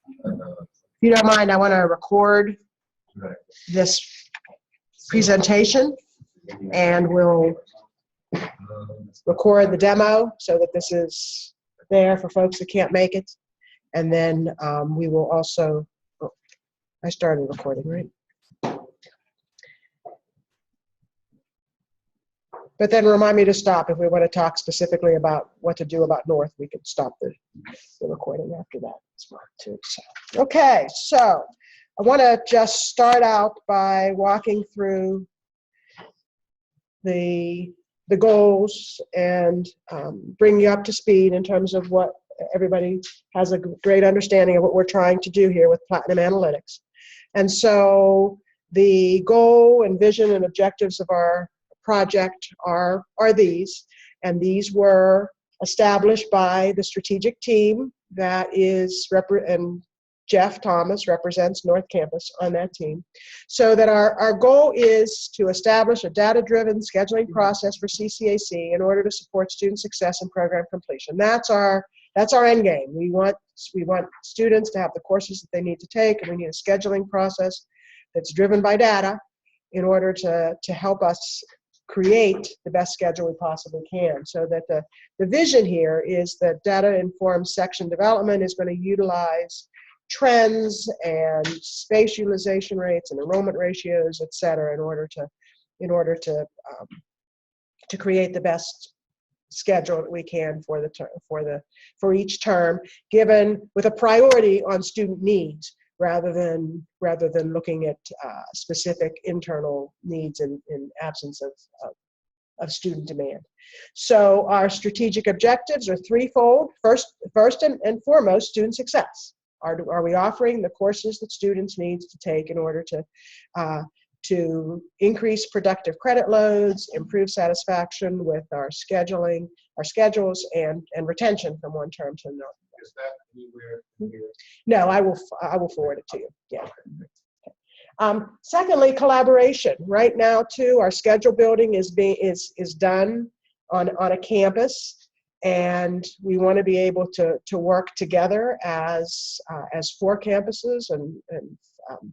If you don't mind, I want to record this presentation, and we'll record the demo so that this is there for folks that can't make it. And then we will also, oh, I started recording, right? But then remind me to stop. If we want to talk specifically about what to do about North, we can stop the recording after that. Smart too. So, okay, so I want to just start out by walking through the goals and bring you up to speed in terms of what everybody has a great understanding of what we're trying to do here with Platinum Analytics. And so the goal and vision and objectives of our project are these, and these were established by the strategic team that is, and Jeff Thomas represents North Campus on that team. So that our goal is to establish a data-driven scheduling process for CCAC in order to support student success and program completion. That's our end game. We want students to have the courses that they need to take, and we need a scheduling process that's driven by data in order to help us create the best schedule we possibly can. So that the vision here is that data-informed section development is going to utilize trends and space utilization rates and enrollment ratios, et cetera, in order to create the best schedule that we can for each term, given with a priority on student needs rather than looking at specific internal needs in absence of student demand. So our strategic objectives are threefold. First and foremost, student success. Are we offering the courses that students need to take in order to increase productive credit loads, improve satisfaction with our schedules, and retention from one term to another? Is that anywhere here? No, I will forward it to you. Yeah. Secondly, collaboration. Right now, too, our schedule building is done on a campus, and we want to be able to work together as 4 campuses and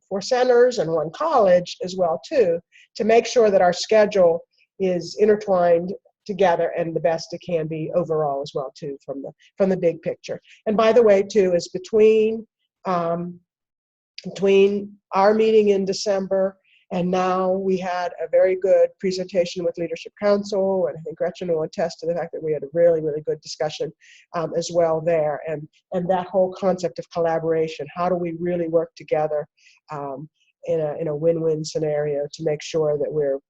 4 centers and 1 college as well too, to make sure that our schedule is intertwined together and the best it can be overall as well too, from the big picture. And by the way too, is between our meeting in December and now, we had a very good presentation with Leadership Council, and I think Gretchen will attest to the fact that we had a really, really good discussion as well there. And that whole concept of collaboration, how do we really work together in a win-win scenario to make sure that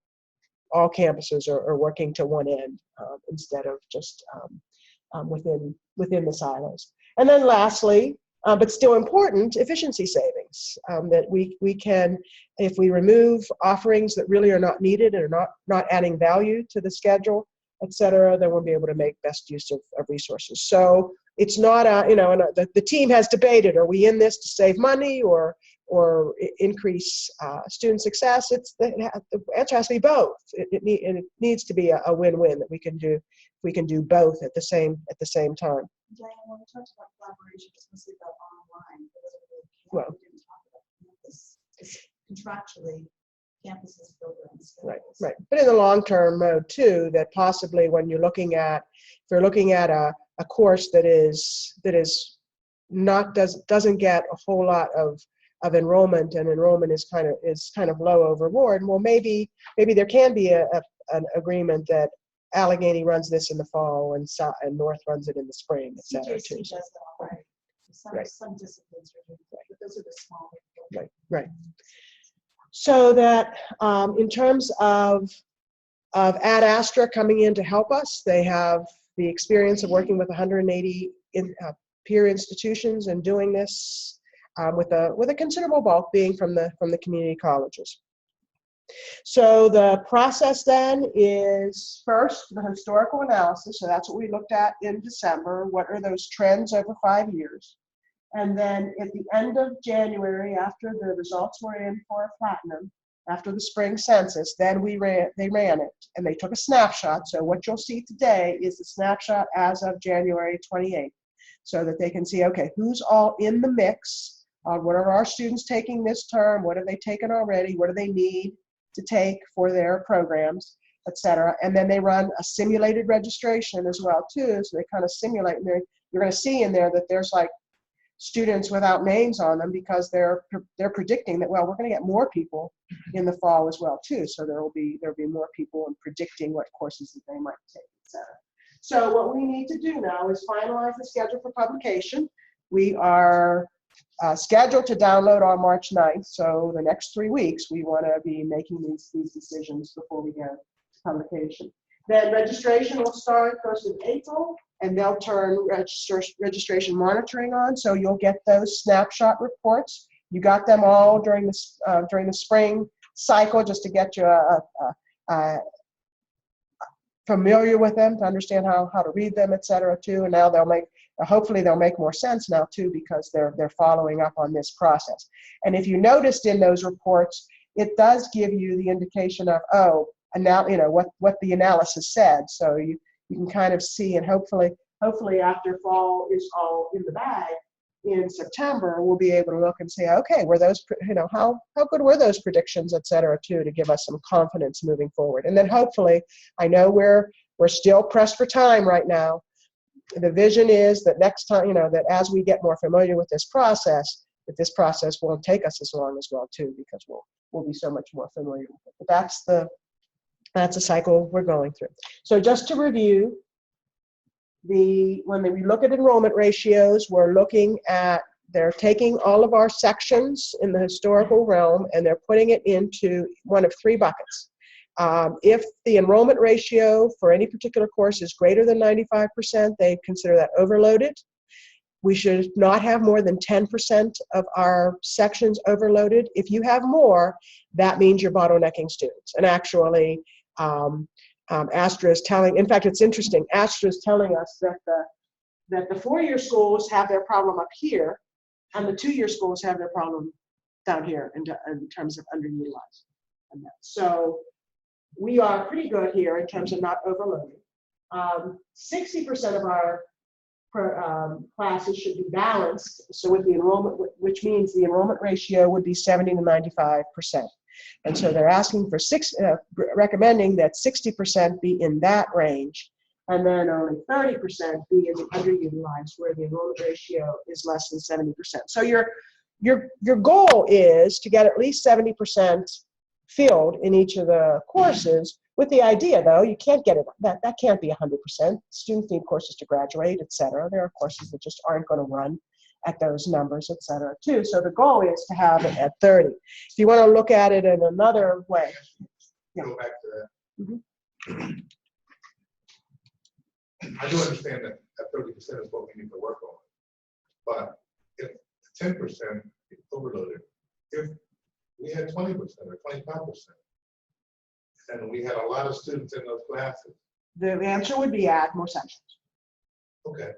all campuses are working to one end instead of just within the silos. And then lastly, but still important, efficiency savings, that we can, if we remove offerings that really are not needed and are not adding value to the schedule, et cetera, then we'll be able to make best use of resources. So it's not the team has debated, are we in this to save money or increase student success? The answer has to be both. It needs to be a win-win that we can do both at the same time. Diane, when we talked about collaboration, it's mostly about online. Well, we didn't talk about campus, because contractually, campuses build their own schedules. Right. But in the long-term mode too, that possibly when you're looking at, if you're looking at a course that doesn't get a whole lot of enrollment, and enrollment is kind of low overboard, well, maybe there can be an agreement that Allegheny runs this in the fall and North runs it in the spring, et cetera, too. CJC does that already. Right. Some disciplines are doing that, but those are the small. Right. So that in terms of Ad Astra coming in to help us, they have the experience of working with 180 peer institutions and doing this with a considerable bulk being from the community colleges. So the process then is first the historical analysis. So that's what we looked at in December. What are those trends over 5 years? And then at the end of January, after the results were in for Platinum, after the spring census, then they ran it and they took a snapshot. So what you'll see today is the snapshot as of January 28th, so that they can see, okay, who's all in the mix what are our students taking this term, what have they taken already, what do they need to take for their programs, et cetera. And then they run a simulated registration as well too, so they kind of simulate, and you're going to see in there that there's like students without names on them because they're predicting that, well, we're going to get more people in the fall as well too, so there'll be more people and predicting what courses that they might take, et cetera. So what we need to do now is finalize the schedule for publication. We are scheduled to download on March 9th, so the next 3 weeks we want to be making these decisions before we go to publication. Then registration will start 1st of April, and they'll turn registration monitoring on, so you'll get those snapshot reports. You got them all during the spring cycle just to get you familiar with them, to understand how to read them, et cetera, too. And now hopefully they'll make more sense now too, because they're following up on this process. And if you noticed in those reports, it does give you the indication of, oh, and now what the analysis said. So you can kind of see, and hopefully after fall is all in the bag in September, we'll be able to look and say, okay, were those, how good were those predictions, et cetera, too, to give us some confidence moving forward. And then hopefully, I know we're still pressed for time right now. The vision is that next time, that as we get more familiar with this process, that this process won't take us as long as well too, because we'll be so much more familiar with it. But that's the cycle we're going through. So just to review, when we look at enrollment ratios, we're looking at, they're taking all of our sections in the historical realm and they're putting it into one of 3 buckets. If the enrollment ratio for any particular course is greater than 95%, they consider that overloaded. We should not have more than 10% of our sections overloaded. If you have more, that means you're bottlenecking students. And actually, Astra is telling, in fact, it's interesting, Astra is telling us that the 4-year schools have their problem up here, and the 2-year schools have their problem down here in terms of underutilized. So we are pretty good here in terms of not overloading. 60% of our classes should be balanced, so with the enrollment, which means the enrollment ratio would be 70 to 95%. And so they're asking for recommending that 60% be in that range, and then only 30% be in the underutilized, where the enrollment ratio is less than 70%. So your goal is to get at least 70% filled in each of the courses, with the idea, though, you can't get it, that can't be 100%. Students need courses to graduate, et cetera. There are courses that just aren't going to run at those numbers, et cetera, too. So the goal is to have it at 30. If you want to look at it in another way. Go back to that. Mm-hmm. I do understand that 30% is what we need to work on. But if 10% is overloaded, if we had 20% or 25%, and we had a lot of students in those classes. The answer would be add more sections. Okay.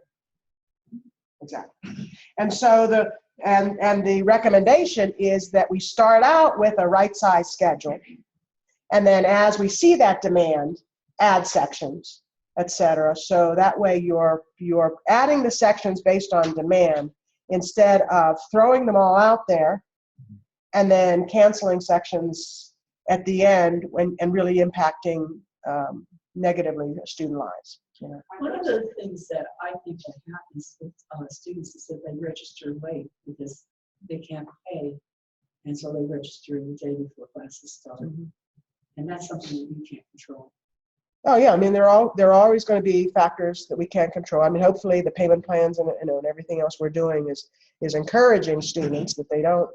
Exactly. And so the recommendation is that we start out with a right size schedule, and then as we see that demand, add sections, et cetera. So that way you're adding the sections based on demand instead of throwing them all out there and then canceling sections at the end and really impacting negatively student lives. One of the things that I think that happens with students is that they register late because they can't pay, and so they register the day before classes start. Mm-hmm. And that's something that you can't control. Oh yeah, I mean there are always going to be factors that we can't control. I mean, hopefully the payment plans and everything else we're doing is encouraging students that they don't.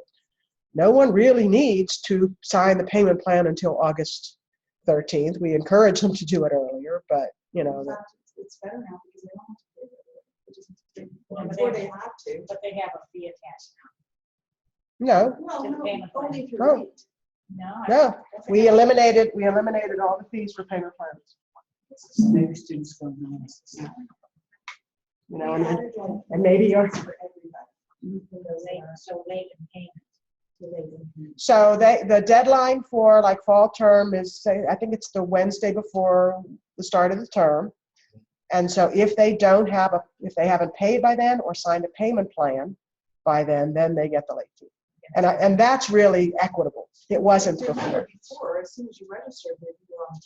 No one really needs to sign the payment plan until August 13th. We encourage them to do it earlier, but it's better now because they don't have to pay before they have to. But they have a fee attached now. No, only if you're Oh. late. No, we eliminated all the fees for payment plans. So maybe students go on. And maybe you're. For everybody. So late in payment. So the deadline for like fall term is, I think it's the Wednesday before the start of the term. And so if they haven't paid by then or signed a payment plan, by then they get the late fee. And that's really equitable. It wasn't before. Before, as soon as you registered, you were on the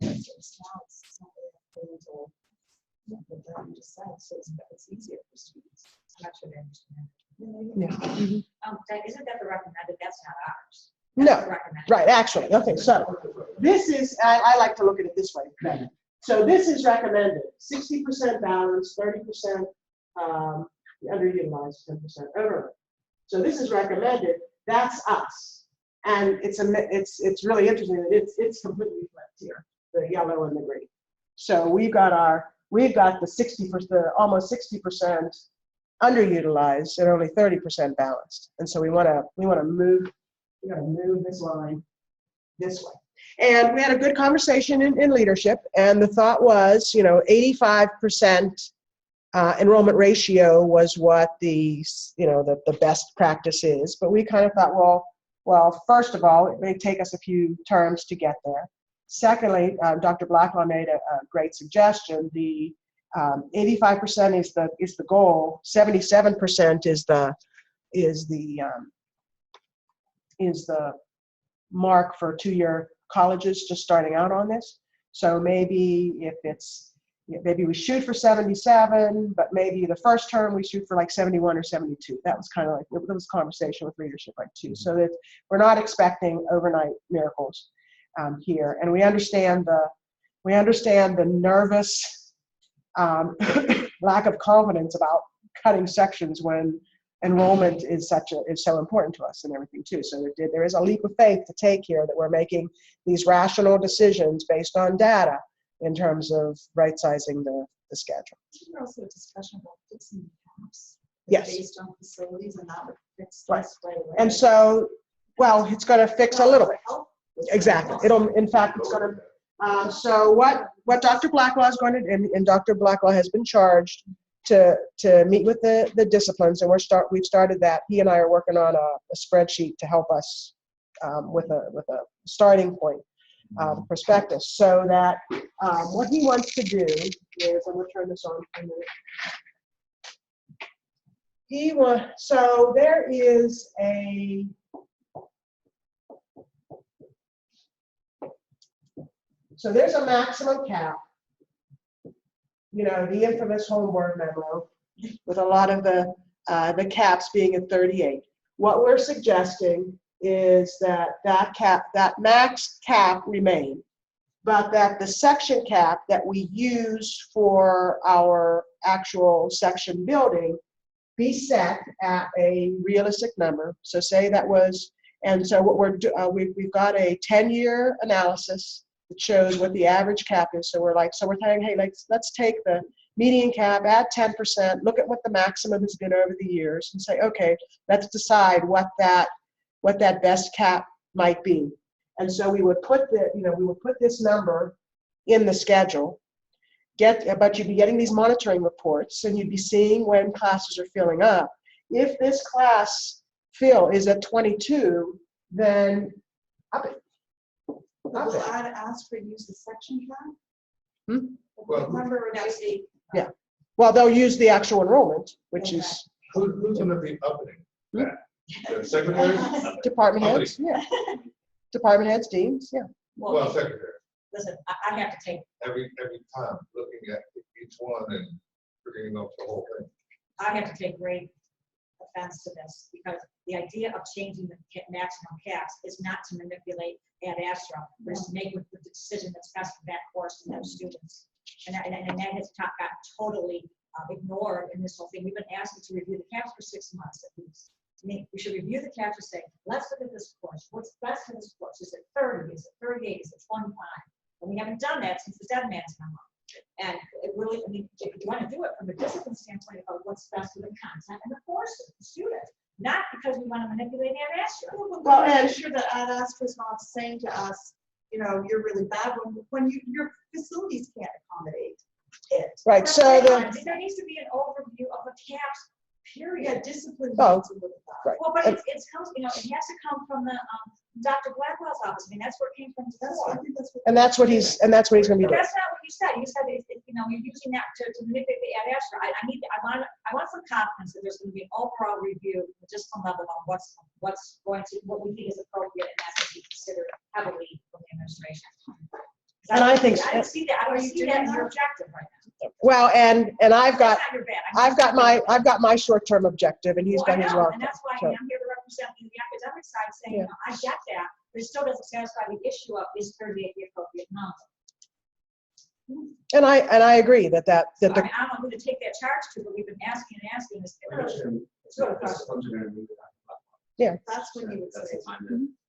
timeline. So now it's not really until what you just said. So it's easier for students. I'm not sure they understand. Yeah. Isn't that the recommended? That's not ours. No, That's the recommended. right, actually. Okay, so this is, I like to look at it this way. So this is recommended, 60% balance, 30% underutilized, 10% over. So this is recommended, that's us. And it's really interesting that it's completely flipped here, the yellow and the green. So we've got the 60%, almost 60% underutilized and only 30% balanced. And so we want to move this line this way. And we had a good conversation in leadership, and the thought was, 85% enrollment ratio was what the best practice is. But we kind of thought, well, first of all, it may take us a few terms to get there. Secondly, Dr. Blacklaw made a great suggestion. The 85% is the goal. 77% is the mark for two-year colleges just starting out on this. So maybe maybe we shoot for 77, but maybe the first term we shoot for like 71 or 72. That was kind of like, there was conversation with leadership like too. So that we're not expecting overnight miracles here. And we understand the nervous lack of confidence about cutting sections when enrollment is so important to us and everything too. So there is a leap of faith to take here, that we're making these rational decisions based on data in terms of right-sizing the schedule. Isn't there also a discussion about fixing the caps? Yes. Based on facilities and not fixed Right. right away. And so, well, it's going to fix a little bit. Exactly. In fact, it's going to. So what Dr. Blacklaw is going to, and Dr. Blacklaw has been charged to meet with the disciplines, and we've started that. He and I are working on a spreadsheet to help us with a starting point prospectus, so that what he wants to do is, I'm going to turn this on for a minute. So there is there's a maximum cap, the infamous homeward memo, with a lot of the caps being at 38. What we're suggesting is that max cap remain, but that the section cap that we use for our actual section building be set at a realistic number. So say that was, and so what we've got a 10-year analysis that shows what the average cap is. So we're saying, hey, let's take the median cap, add 10%, look at what the maximum has been over the years, and say, okay, let's decide what that best cap might be. And so we would put this number in the schedule, but you'd be getting these monitoring reports, and you'd be seeing when classes are filling up. If this class fill is at 22, then up it. Will Astra use the section cap? Well, Remember, Yeah. Well, they'll use the actual enrollment, which is who's going to be upping that? The secretaries? department heads. Yeah. Department heads, deans. Yeah. Well, secretaries. Listen, I have to take, Every time, looking at each one and bringing up the whole thing. I have to take great offense to this, because the idea of changing the maximum caps is not to manipulate at Astra, but is to make the decision that's best for that course and those students. And that has got totally ignored in this whole thing. We've been asking to review the caps for 6 months at least. I mean, we should review the caps and say, let's look at this course. What's best for this course? Is it 30? Is it 38? Is it 25? And we haven't done that since the dead man's memo. And it really, I mean, if you want to do it from a discipline standpoint about what's best for the content and the courses, the students, not because we want to manipulate Ad Astra. Well, and sure that Ad Astra is not saying to us, you're really bad when your facilities can't accommodate it. Right. So there needs to be an overview of the caps, period. Yeah, discipline. Oh, needs to look at that. right. Well, but it comes, it has to come from the Dr. Blackwell's office. I mean, that's where it came from before. I think that's what. And that's what he's going to be But doing. that's not what you said you know, you're using that to manipulate the ad Astra. I want some confidence that there's going to be an overall review, just some level on what we think is appropriate, and that's to be considered heavily from the administration. And I think I don't see that. I don't see that in your objective right now. well, and I've got That's not your bad. I've got my short-term objective, and he's Well, got his I know, long. and that's why So, I'm here to represent the academic side, saying, Yeah. you know, I get that, but it still doesn't satisfy the issue of is 38 the appropriate number. and I agree that So, the I mean, I don't know who to take that charge to, but we've been asking and asking. It's really a question. That's when you would say.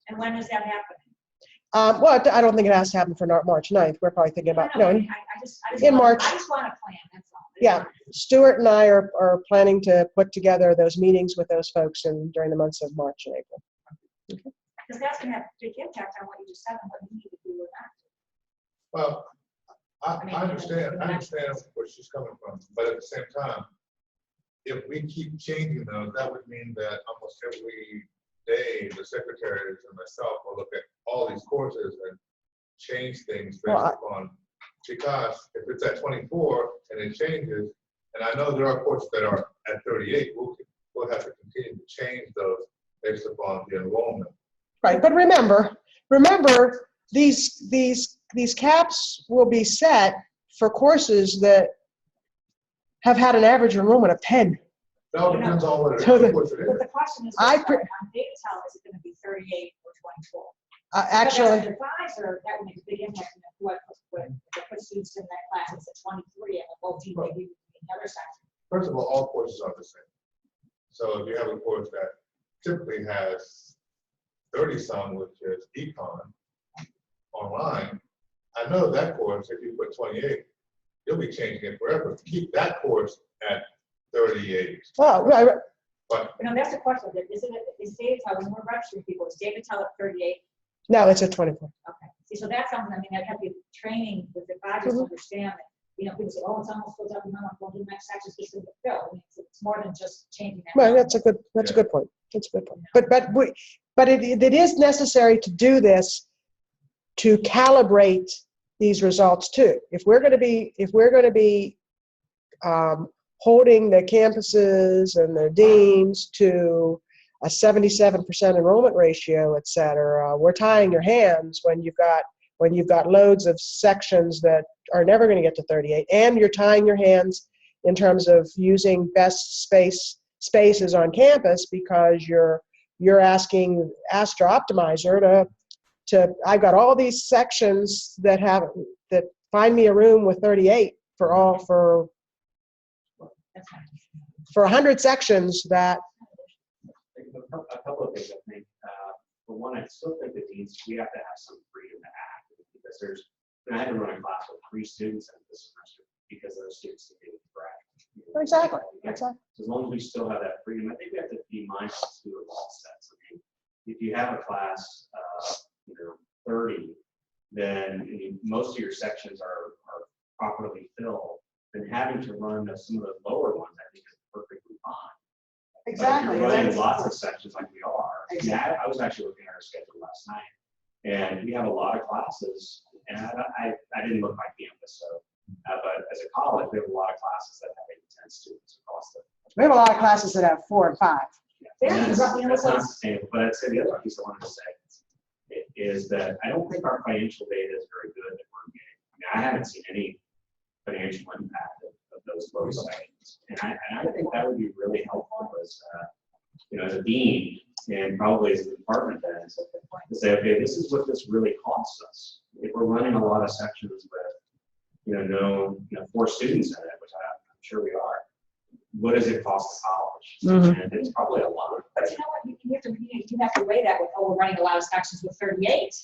And when is that happening? well, I don't think it has to happen for March 9th. We're probably thinking about I know, I no. mean, I just in want- March. I just want a plan, that's all. Yeah, Stuart and I are planning to put together those meetings with those folks during the months of March and April. Because that's gonna have a big impact on what you just said and what you need to do with that. Well, I mean, understand where she's coming from, but at the same time, if we keep changing those, that would mean that almost every day, the secretaries and myself will look at all these courses and change things based upon, because if it's at 24 and it changes, and I know there are courses that are at 38, we'll have to continue to change those based upon the enrollment. Right, but remember, these caps will be set for courses that have had an average enrollment of 10. It all depends on what So the- course it But is. the question is, I on data is it gonna be 38 or 24? Actually, But as an advisor, that would make a big impact on what students in that class, it's at 23 and the OT maybe in the other section. First of all courses are the same. So if you have a course that typically has 30-some, which is econ online, I know that course, if you put 28, you'll be changing it forever. Keep that course at 38. oh, right, But You know, that's the question, is data when we're registering people, is data at 38? no, it's at 24. Okay, see, so that's something, I mean, I'd have to be training with the advisors to understand that, you know, people say, oh, it's almost filled up, and I'm going to do the next section, it's just going to fill. I mean, it's more than just changing that. Well, number. that's a good point. That's a good point. But it is necessary to do this to calibrate these results too. If we're going to be holding the campuses and their deans to a 77% enrollment ratio, et cetera, we're tying your hands when you've got loads of sections that are never going to get to 38, and you're tying your hands in terms of using best spaces on campus, because you're asking Astra Optimizer to I've got all these sections that find me a room with 38 for 100 sections that. A couple of things, I think. For one, I still think that we have to have some freedom to act, because I had to run a class with 3 students in this semester because those students didn't graduate. Exactly. So as long as we still have that freedom, I think we have to be mindful too of all sets. I mean, if you have a class, 30, then most of your sections are properly filled, then having to run some of the lower ones, I think, is perfectly fine. Exactly. But if you're running lots of sections like we are. Yeah, I was actually looking at our schedule last night, and we have a lot of classes, and I didn't look my campus, so, but as a college, we have a lot of classes that have 8 to 10 students across the. We have a lot of classes that have 4 and 5. That's not sustainable. But I'd say the other piece I wanted to say is that I don't think our financial data is very good that we're getting. I mean, I haven't seen any financial impact of those low sections, and I think that would be really helpful as a dean, and probably as a department head, to say, okay, this is what this really costs us. If we're running a lot of sections with, 4 students in it, which I'm sure we are, what does it cost the college? Mm-hmm. And it's probably a lot. But you know what, you have to weigh that with, we're running a lot of sections with 38.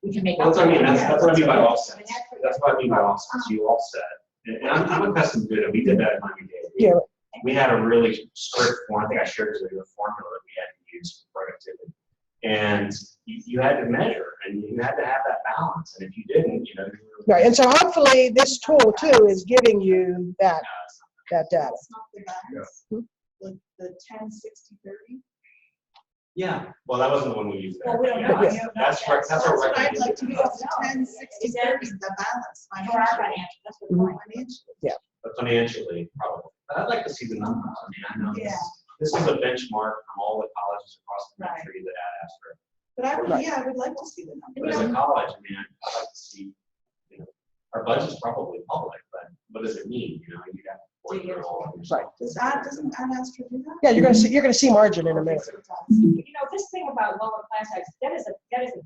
We can make. Well, that's what I mean. That's what I mean by I mean, offsets. That's what I mean by offsets. You offset. And I'm accustomed to it. We did that at Miami Dade. Yeah. We had a really strict form. I think I shared with you the formula that we had to use for productivity. And you had to measure, and you had to have that balance. And if you didn't, Right, and so hopefully this tool too is giving you that data. That's not the balance. The 10, 60, 30. Yeah, well, that wasn't the one we used there. Well, we don't Yeah, know. that's- You don't know. That's our That's what I'd recommendation. like to know, 10, 60, 30, the balance. For our financial, that's the point. Financially. But financially, probably. But I'd like to see the numbers. I mean, I know Yeah. this is a benchmark from all the colleges across the Right. country that add Astra. But I would, Right. yeah, I would like to see the But numbers. as a college, man, I'd like to see, you know, our budget's probably public, but what does it mean? You know, you got to work through it all. Right. Doesn't Astra do that? Yeah, you're gonna see margin in a minute. You know, this thing about lower class size, that is a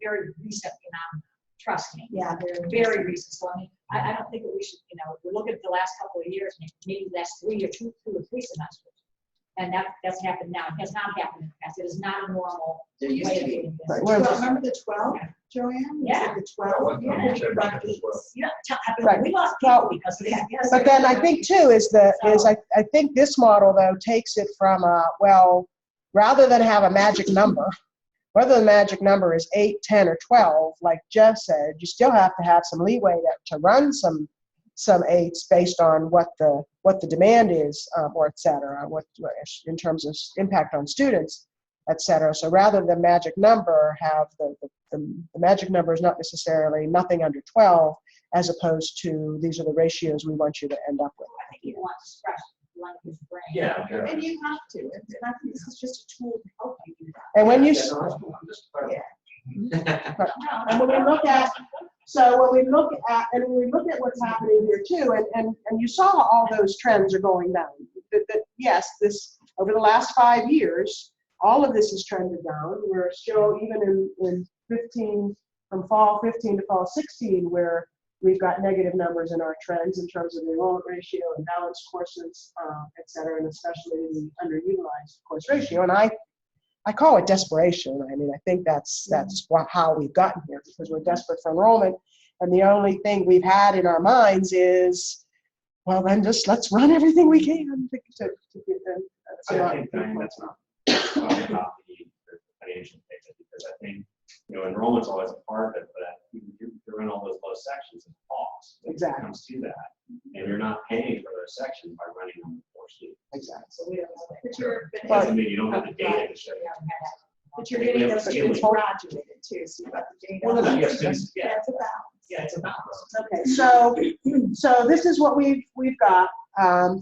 very recent phenomenon. Trust me. Yeah, Very recent. So I mean, I don't think that we should, you know, if we look at the last couple of years, maybe the last 3 or 2 or 3 semesters. And that's happened now. It has not happened in the past. It is not a normal There way used of to be. doing Right, this. well, Well, remember the 12, Joanne? Was it Yeah. The That 12? one time we said Run that as eights. well. You know, Right. we lost people because of that. Yes. But then I think too I think this model though takes it from rather than have a magic number, whether the magic number is 8, 10, or 12, like Jeff said, you still have to have some leeway to run some 8s based on what the demand is, or et cetera, what in terms of impact on students, et cetera. So rather than magic number, have the magic number is not necessarily nothing under 12, as opposed to these are the ratios we want you to end up with. I think you want to scratch the line of his brain. Yeah. And you have to, and I think this is just a tool to help you do that. And when you Yeah, no, I'm just clarifying. And when we look at, what's happening here too, and you saw all those trends are going down. Yes, this, over the last 5 years, all of this has trended down. We're still, even in 15, from fall 15 to fall 16, where we've got negative numbers in our trends in terms of the enrollment ratio and balanced courses, et cetera, and especially the underutilized course ratio. And I call it desperation. I mean, I think that's how we've gotten here, because we're desperate for enrollment, and the only thing we've had in our minds is, well, then just let's run everything we can to get them. I think Diane, that's not about the financial data, because I think, you know, enrollment's always a part of it, but you're in all those low sections and costs. Exactly. It comes to that, and you're not paying for those sections by running them before students. Exactly. So we don't know that. But you're, Doesn't mean you don't have the data to show. We haven't had that. but you're getting those students Well, graduated too, so you've got the data. Well, no, you have students, Yeah, yeah, it's a balance. yeah, it's a balance. Okay, so this is what we've got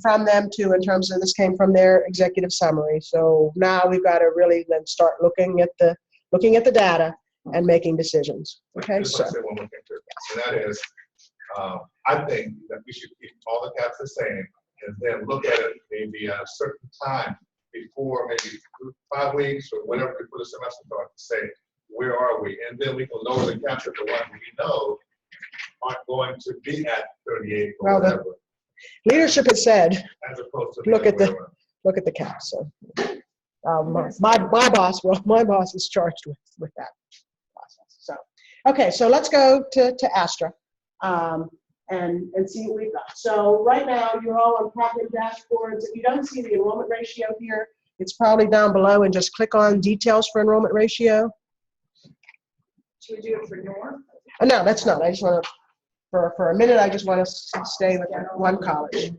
from them too, in terms of, this came from their executive summary. So now we've got to really then start looking at the data and making decisions. Okay, Just so want to say one more thing too, and that is, I think that we should keep all the caps the same, and then look at it maybe at a certain time before, maybe 5 weeks or whatever, before the semester starts, to say, where are we? And then we can lower the caps at the ones we know aren't going to be at 38 or Well, whatever, leadership has said, as opposed to. look at other way around. look at the caps. So my boss is charged with that process. So okay, so let's go to Astra and see what we've got. So right now you're all on Platinum dashboards. If you don't see the enrollment ratio here, it's probably down below, and just click on details for enrollment ratio. Should we do it for North? No, that's not. I just want to, for a minute, I just want to stay with that one college. Okay.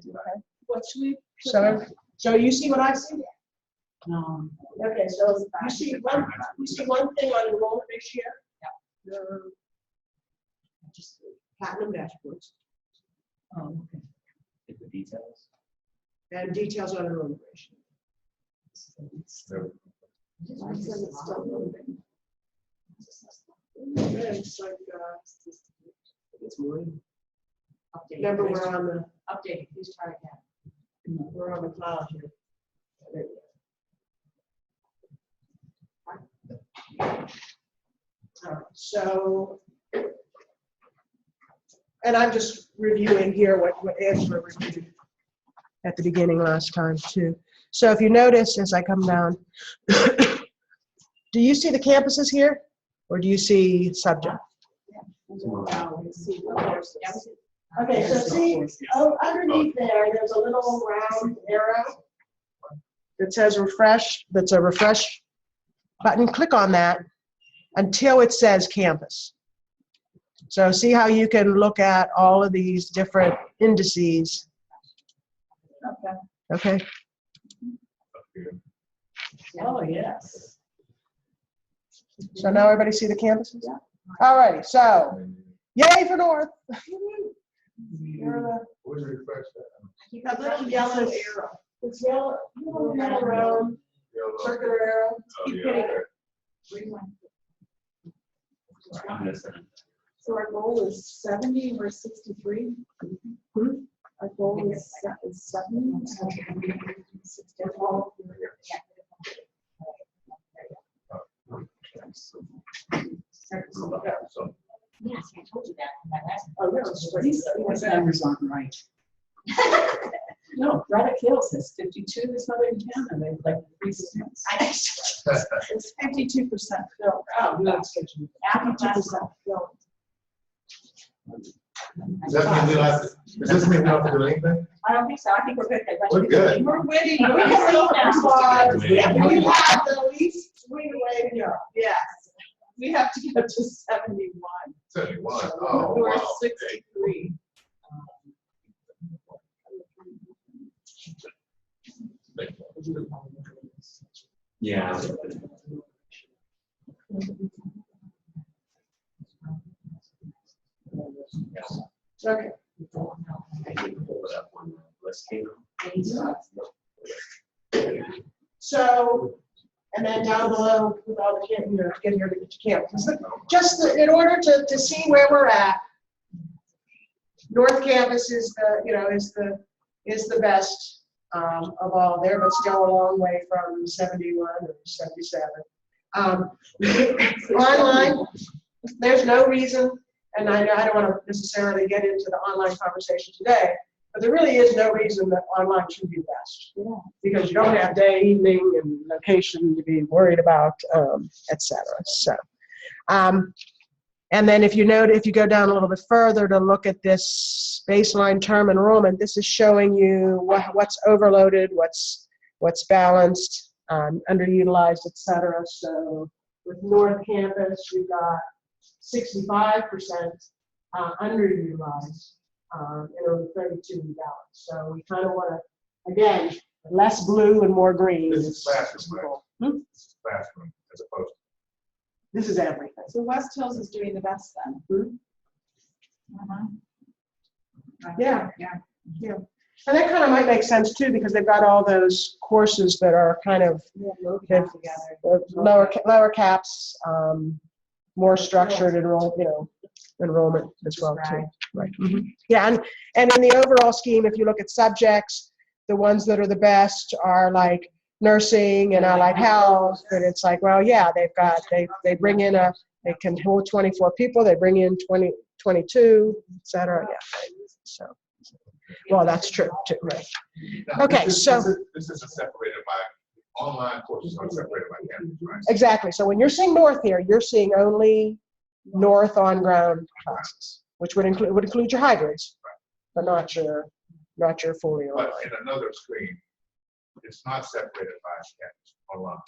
What should we? So you see what I see? No. Okay, so you see one thing on enrollment ratio? Yeah. Just Platinum dashboards Oh, okay. Get the details. and details on enrollment ratio. So, It's like, it's morning. Update. Remember, we're on the, Update, please try again. we're on the cloud here. There we go. All right, so, and I'm just reviewing here what Angela reviewed at the beginning last time too. So if you notice, as I come down, do you see the campuses here, or do you see subject? Okay, so see, underneath there's a little round arrow that says refresh, that's a refresh button. Click on that until it says campus. So see how you can look at all of these different indices. Okay. Oh, yes. So now everybody see the campuses? All righty, so yay for North. Where's the refresh that? That little yellow arrow. It's yellow, little yellow round, circular arrow. Keep hitting it. So our goal is 70, we're 63. Our goal is 70. Yes, I told you that. in my last- Oh, no, These numbers aren't right. No, Braddock Hills has 52, there's nobody in town, and they've like 3 students. It's 52% filled. Oh, no, it's good. 52% filled. Does that mean we don't have to, does this mean we don't have to do anything? I don't think so. I think we're good. We're good. We're winning. We have the least swing away to go. Yes. We have to get to 71. 71. Oh, We're wow. 63. Yeah. Okay. I didn't pull it up on the list. Hang on. So, and then down below with all the camp, get here to get to campus. Just in order to see where we're at, North Campus is the best of all there, but still a long way from 71 or 77. Online, there's no reason, and I don't want to necessarily get into the online conversation today, but there really is no reason that online should be best. Because you don't have day, evening, and location to be worried about, et cetera. So, and then if you go down a little bit further to look at this baseline term enrollment, this is showing you what's overloaded, what's balanced, underutilized, et cetera. So with North Campus, we've got 65% underutilized. And only 32 balanced. So we kind of want to, again, less blue and more green. This is classroom, right? Hmm? This is classroom as opposed to. This is everything. So West Hills is doing the best then. Yeah. And that kind of might make sense too, because they've got all those courses that are kind of lower caps, more structured enrollment as well too. Right. Mm-hmm. Yeah, and in the overall scheme, if you look at subjects, the ones that are the best are like nursing and allied health, and it's like, well, yeah, they bring in they can hold 24 people, they bring in 22, et cetera. Yeah. So, well, that's true too, right? Now, Okay, this so isn't separated by online courses, are separated by campus, right? exactly. So when you're seeing North here, you're seeing only North on-ground classes, which would include your hybrids, but not your fully online. But in another screen, it's not separated by campus online.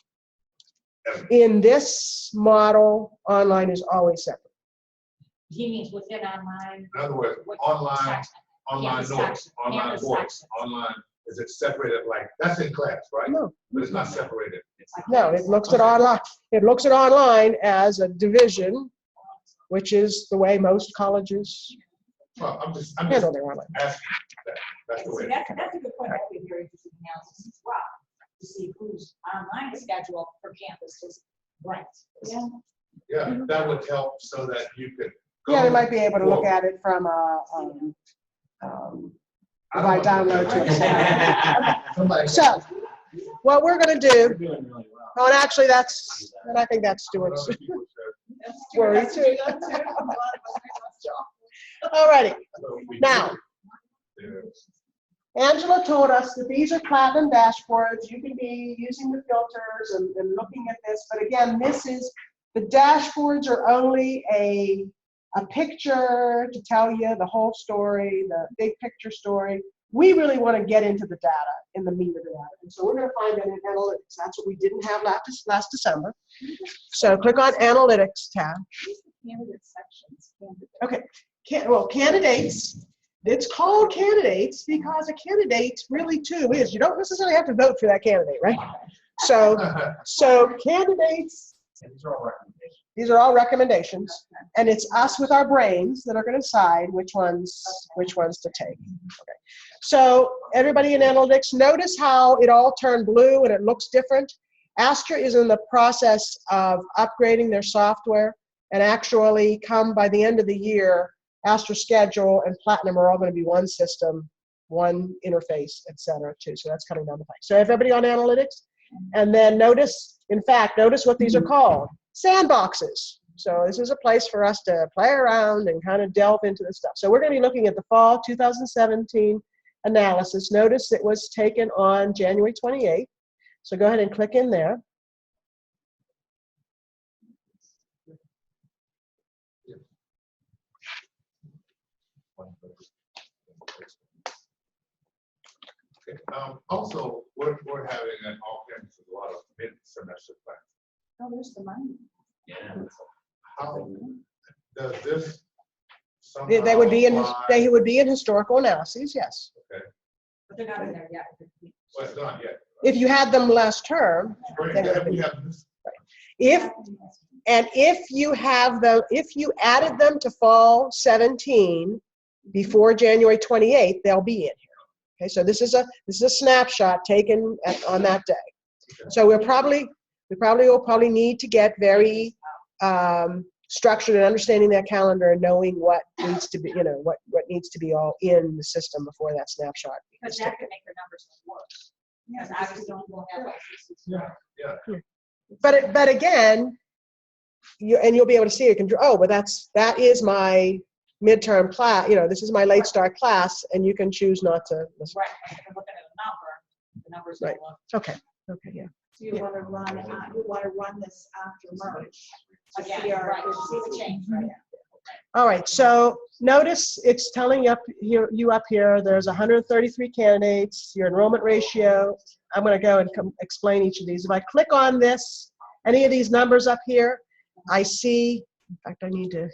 Ever. In this model, online is always separate. He means within online. In other words, what online, section? online Campus notes, section, online campus voice, section. online, is it separated like, that's in class, right? No, But it's not separated. no, it looks at online. It looks at online as a division, which is the way most colleges Well, I'm just handle their online. asking that. That's the So way. that's a good point. That would be very interesting analysis as well, to see whose online schedule for campus is right. Yeah, that would help so that you could. Yeah, they might be able to look at it from by download to a Somebody. So, what we're going to do, We're doing really well. well, actually, I think that's Stuart's worry too. All righty. Now, Angela told us that these are platinum dashboards. You can be using the filters and looking at this, but again, the dashboards are only a picture to tell you the whole story, the big picture story. We really want to get into the data, in the meat of the data. And so we're going to find that in analytics. That's what we didn't have last December. So click on Analytics tab. Candidate sections. Okay, candidates. It's called candidates because a candidate really too is, you don't necessarily have to vote for that candidate, right? So candidates And these are all recommendations. These are all recommendations, and it's us with our brains that are going to decide which ones to take. Okay. So everybody in analytics, notice how it all turned blue and it looks different. Astra is in the process of upgrading their software, and actually come by the end of the year, Astra Schedule and Platinum are all going to be one system, one interface, etc. too. So that's coming down the pipe. So everybody on analytics, and then notice what these are called. Sandboxes. So this is a place for us to play around and kind of delve into this stuff. So we're going to be looking at the fall 2017 analysis. Notice it was taken on January 28th. So go ahead and click in there. Okay. Also, we're having an all-campus with a lot of mid-semester classes. Oh, there's the money. Yeah. How does this They somehow would be in historical analyses, yes. Okay, But they're not in there yet. well, it's not yet. If you had them last term, Right, they would yeah, have we been. have this. If you added them to fall 17 before January 28th, they'll be in here. Okay, so this is a snapshot taken on that day. So we'll probably need to get very structured in understanding that calendar and knowing what needs to be, what needs to be all in the system before that snapshot. Because that could make their numbers look worse. Because obviously we'll have like 60. Yeah. But again, you'll be able to see it. But that is my midterm class. This is my late start class, and you can choose not to listen. Right, if you're looking at a number, the numbers don't Right. look. Okay, yeah. So you want to run this after March. to Again, see our- right, to see the change, right? All right, so notice it's telling you up here, there's 133 candidates, your enrollment ratio. I'm going to go and explain each of these. If I click on this, any of these numbers up here, I see, in fact, I need to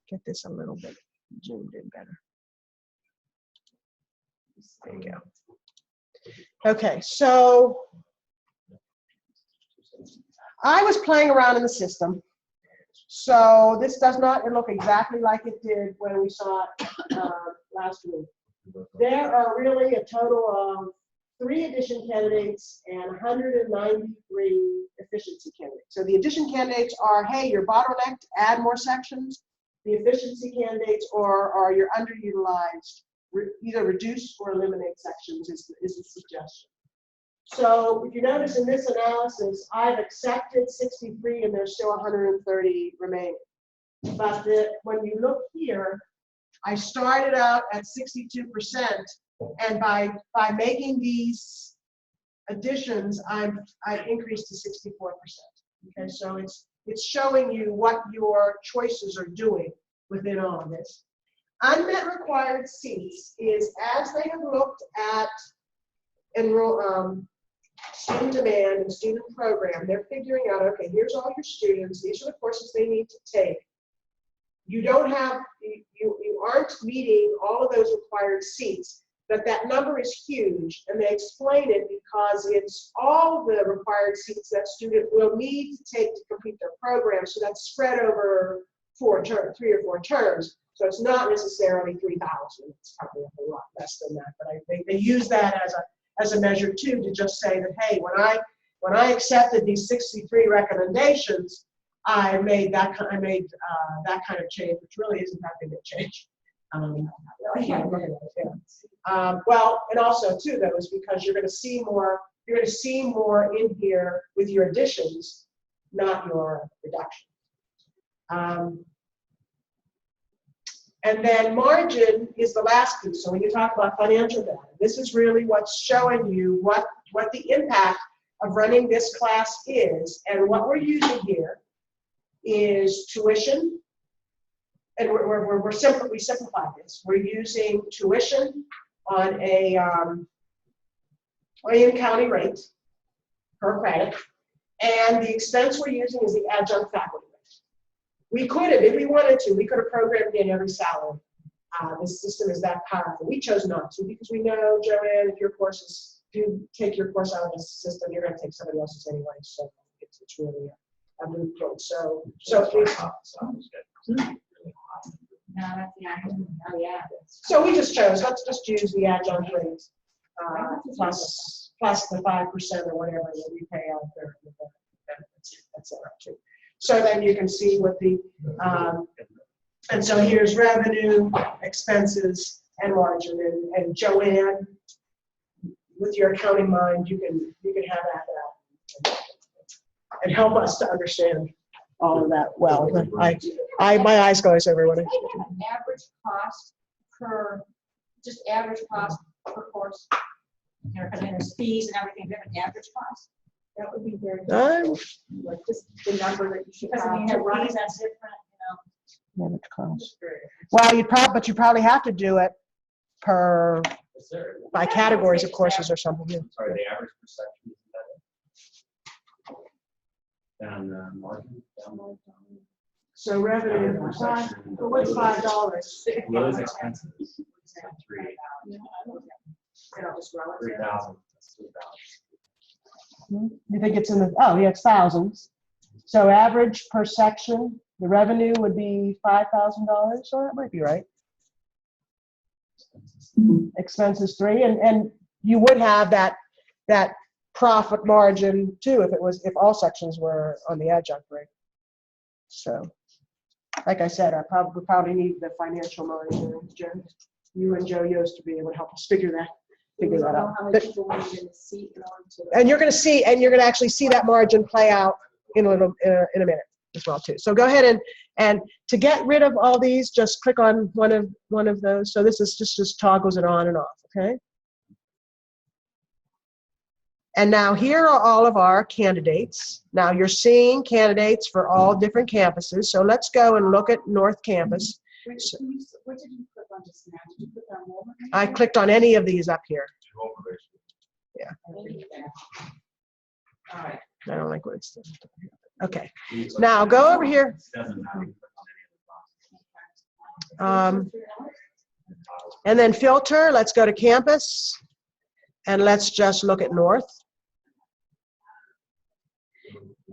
get this a little bit zoomed in better. There you go. Okay, so I was playing around in the system. So this does not look exactly like it did when we saw it last week. There are really a total of 3 addition candidates and 193 efficiency candidates. So the addition candidates are, hey, you're bottlenecked, add more sections. The efficiency candidates are you're underutilized, either reduce or eliminate sections is the suggestion. So if you notice in this analysis, I've accepted 63 and there's still 130 remaining. But when you look here, I started out at 62%, and by making these additions, I increased to 64%. Okay, so it's showing you what your choices are doing within all of this. Unmet required seats is as they have looked at student demand and student program, they're figuring out, okay, here's all your students, these are the courses they need to take. You aren't meeting all of those required seats, but that number is huge, and they explain it because it's all the required seats that student will need to take to complete their program, so that's spread over 3 or 4 terms. So it's not necessarily 3,000, it's probably a whole lot less than that, but they use that as a measure too, to just say that, hey, when I accepted these 63 recommendations, I made that kind of change, which really isn't that big a change. Well, and also too, though, is because you're going to see more in here with your additions, not your reduction. And then margin is the last piece. So when you talk about financial data, this is really what's showing you what the impact of running this class is. And what we're using here is tuition. And we simplify this. We're using tuition on a in-county rate per credit. And the expense we're using is the adjunct faculty rate. We could have, if we wanted to, we could have programmed in every salary. This system is that powerful. We chose not to because we know, Joanne, if you take your course out of the system, you're going to take somebody else's anyway. So it's really a blueprint. So it's, No, that's, yeah, oh, yeah. so we just chose, let's just use the adjunct rate, plus the 5% or whatever that we pay out there, with the benefits, et cetera, too. So then you can see what the, and so here's revenue, expenses, and margin. And Joanne, with your accounting mind, you can have that out and help us to understand all of that well. My eyes glaze over when I. Average cost per, just average cost per course. You know, because then there's fees and everything, we have an average cost. That would be very, I'm like, just the number that you should Because I have mean, to have run. fees, that's different, you know. average cost. Well, but you probably have to do it per, Is there, by categories of courses or something. Yeah. sorry, the average per section is that? Down margin, down margin. So revenue, Per five, section. but what's $5? Below is expenses. So three, You know, just relative. 3,000. That's 3,000. You think it's in the, oh, yeah, it's thousands. So average per section, the revenue would be $5,000, so that might be right. Expenses 3, and you would have that profit margin too if all sections were on the adjunct rate. So, like I said, we probably need the financial mind, Jen. You and Joe Yost to be able to help us figure that out. How many people we need in the seat in order to. And you're going to actually see that margin play out in a minute as well too. So go ahead and to get rid of all these, just click on one of those. So this is just toggles it on and off, okay? And now here are all of our candidates. Now you're seeing candidates for all different campuses. So let's go and look at North Campus. What did you click on just now? Did you click on enrollment? I clicked on any of these up here. Yeah. All right. I don't like what it's doing. Okay. Now go over here. Doesn't matter. On And then filter, let's go to campus. And let's just look at North.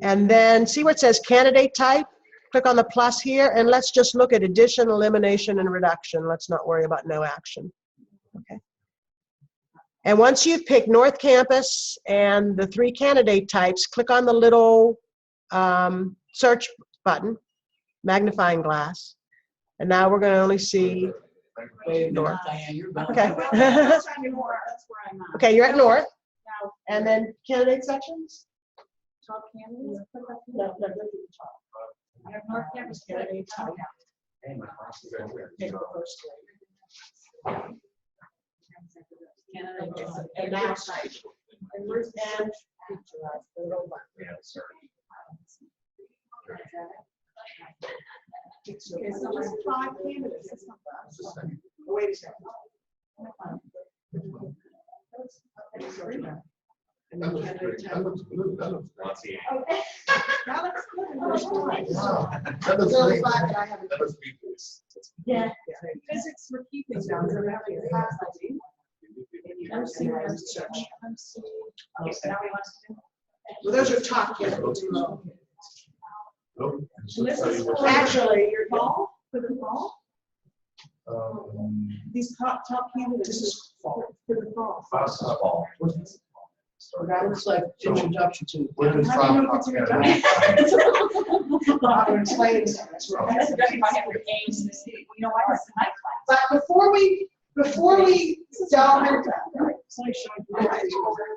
And then see where it says candidate type? Click on the plus here, and let's just look at addition, elimination, and reduction. Let's not worry about no action. Okay. And once you've picked North Campus and the 3 candidate types, click on the little search button, magnifying glass. And now we're going to only see North. Okay. That's where I'm at. Okay, you're at North. Now, And then candidate sections? top candidates, click up here. No, go to the top. I have North Campus Candidate type. Hey, my boss is over here. Pick the first one. Canada. And now site. And where's and feature, the little button. Yeah, sorry. Okay, so there's 5 candidates. That's not bad. Wait a second. And That then looks candidate great. type. That looks blue. That looks Let's see. Okay. Now that's good. wow. That looks Really great. glad that I haven't- That looks beautiful. Yeah. Physics, we're keeping down. We're having a class, I do. MC, Search. MC. Okay, so now we want to do. Well, those are top candidates. Nope. So this is for Actually, you're fall, for the fall? Um, These top candidates. This is fall. For the fall. Fastball. That looks like introduction to. Where does How do you know top if it's candidates? I'll explain this. That's exactly why I have the games in the city. You know, I was in night class. But before we delve into that,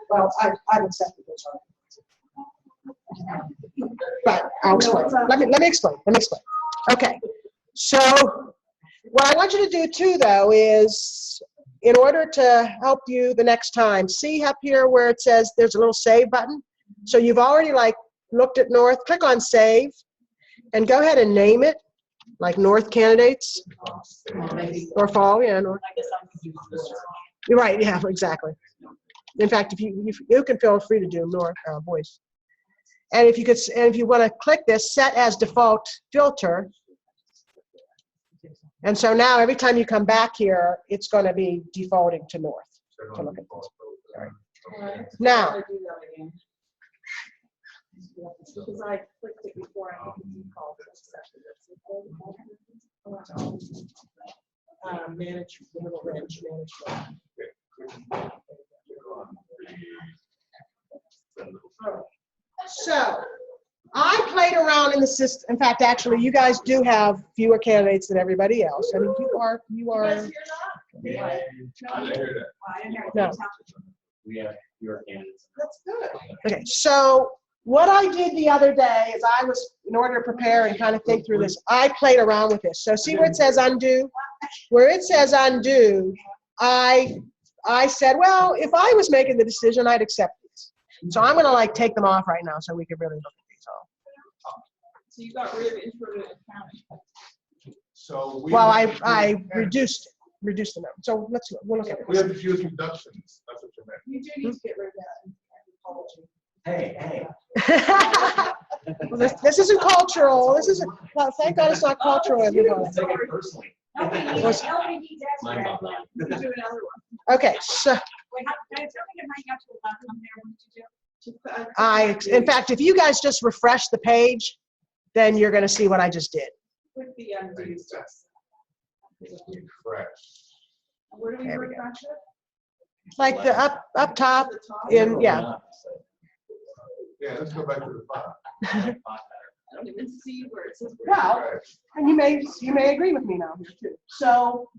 well, I've accepted those arguments. But I'll explain. Let me explain. Okay. So what I want you to do too, though, is in order to help you the next time, see up here where it says there's a little save button. So you've already looked at North. Click on save and go ahead and name it, like North candidates or fall. Yeah, North. I guess I'm confused. You're right. Yeah, exactly. In fact, if you can feel free to do North voice. And if you want to click this, set as default filter. And so now every time you come back here, it's going to be defaulting to North. To look at this. Now, Because I clicked it before I called this session. Manage little wrench management. So I played around in the system. In fact, actually, you guys do have fewer candidates than everybody else. I mean, you are. I didn't hear that. No. We have your candidates. That's good. Okay, so what I did the other day is I was, in order to prepare and kind of think through this, I played around with this. So see where it says undo? Where it says undo, I said, well, if I was making the decision, I'd accept these. So I'm gonna like take them off right now so we can really look at these all. So you got rid of introverted accounting. So we. Well, have to I choose- reduced the number. So we'll look at We have it. to choose reductions, that's what you meant. You do need to get rid of that anthropology. Hey. Well, this isn't cultural. This isn't, well, thank God it's not cultural, everybody. Take it personally. Nobody Was- needs Mine Astra. got mine. You can do another one. Okay, so Wait, tell me if I got to 11 on there, what did you do? Just put- in fact, if you guys just refresh the page, then you're gonna see what I just did. Put the undo stuff. Refresh. Where do we There we go. refresh it? Like the up top, To the top? in, yeah. Yeah, let's go back to the file. I don't even see where it says. Well, Refresh. and you may agree with me now here too. So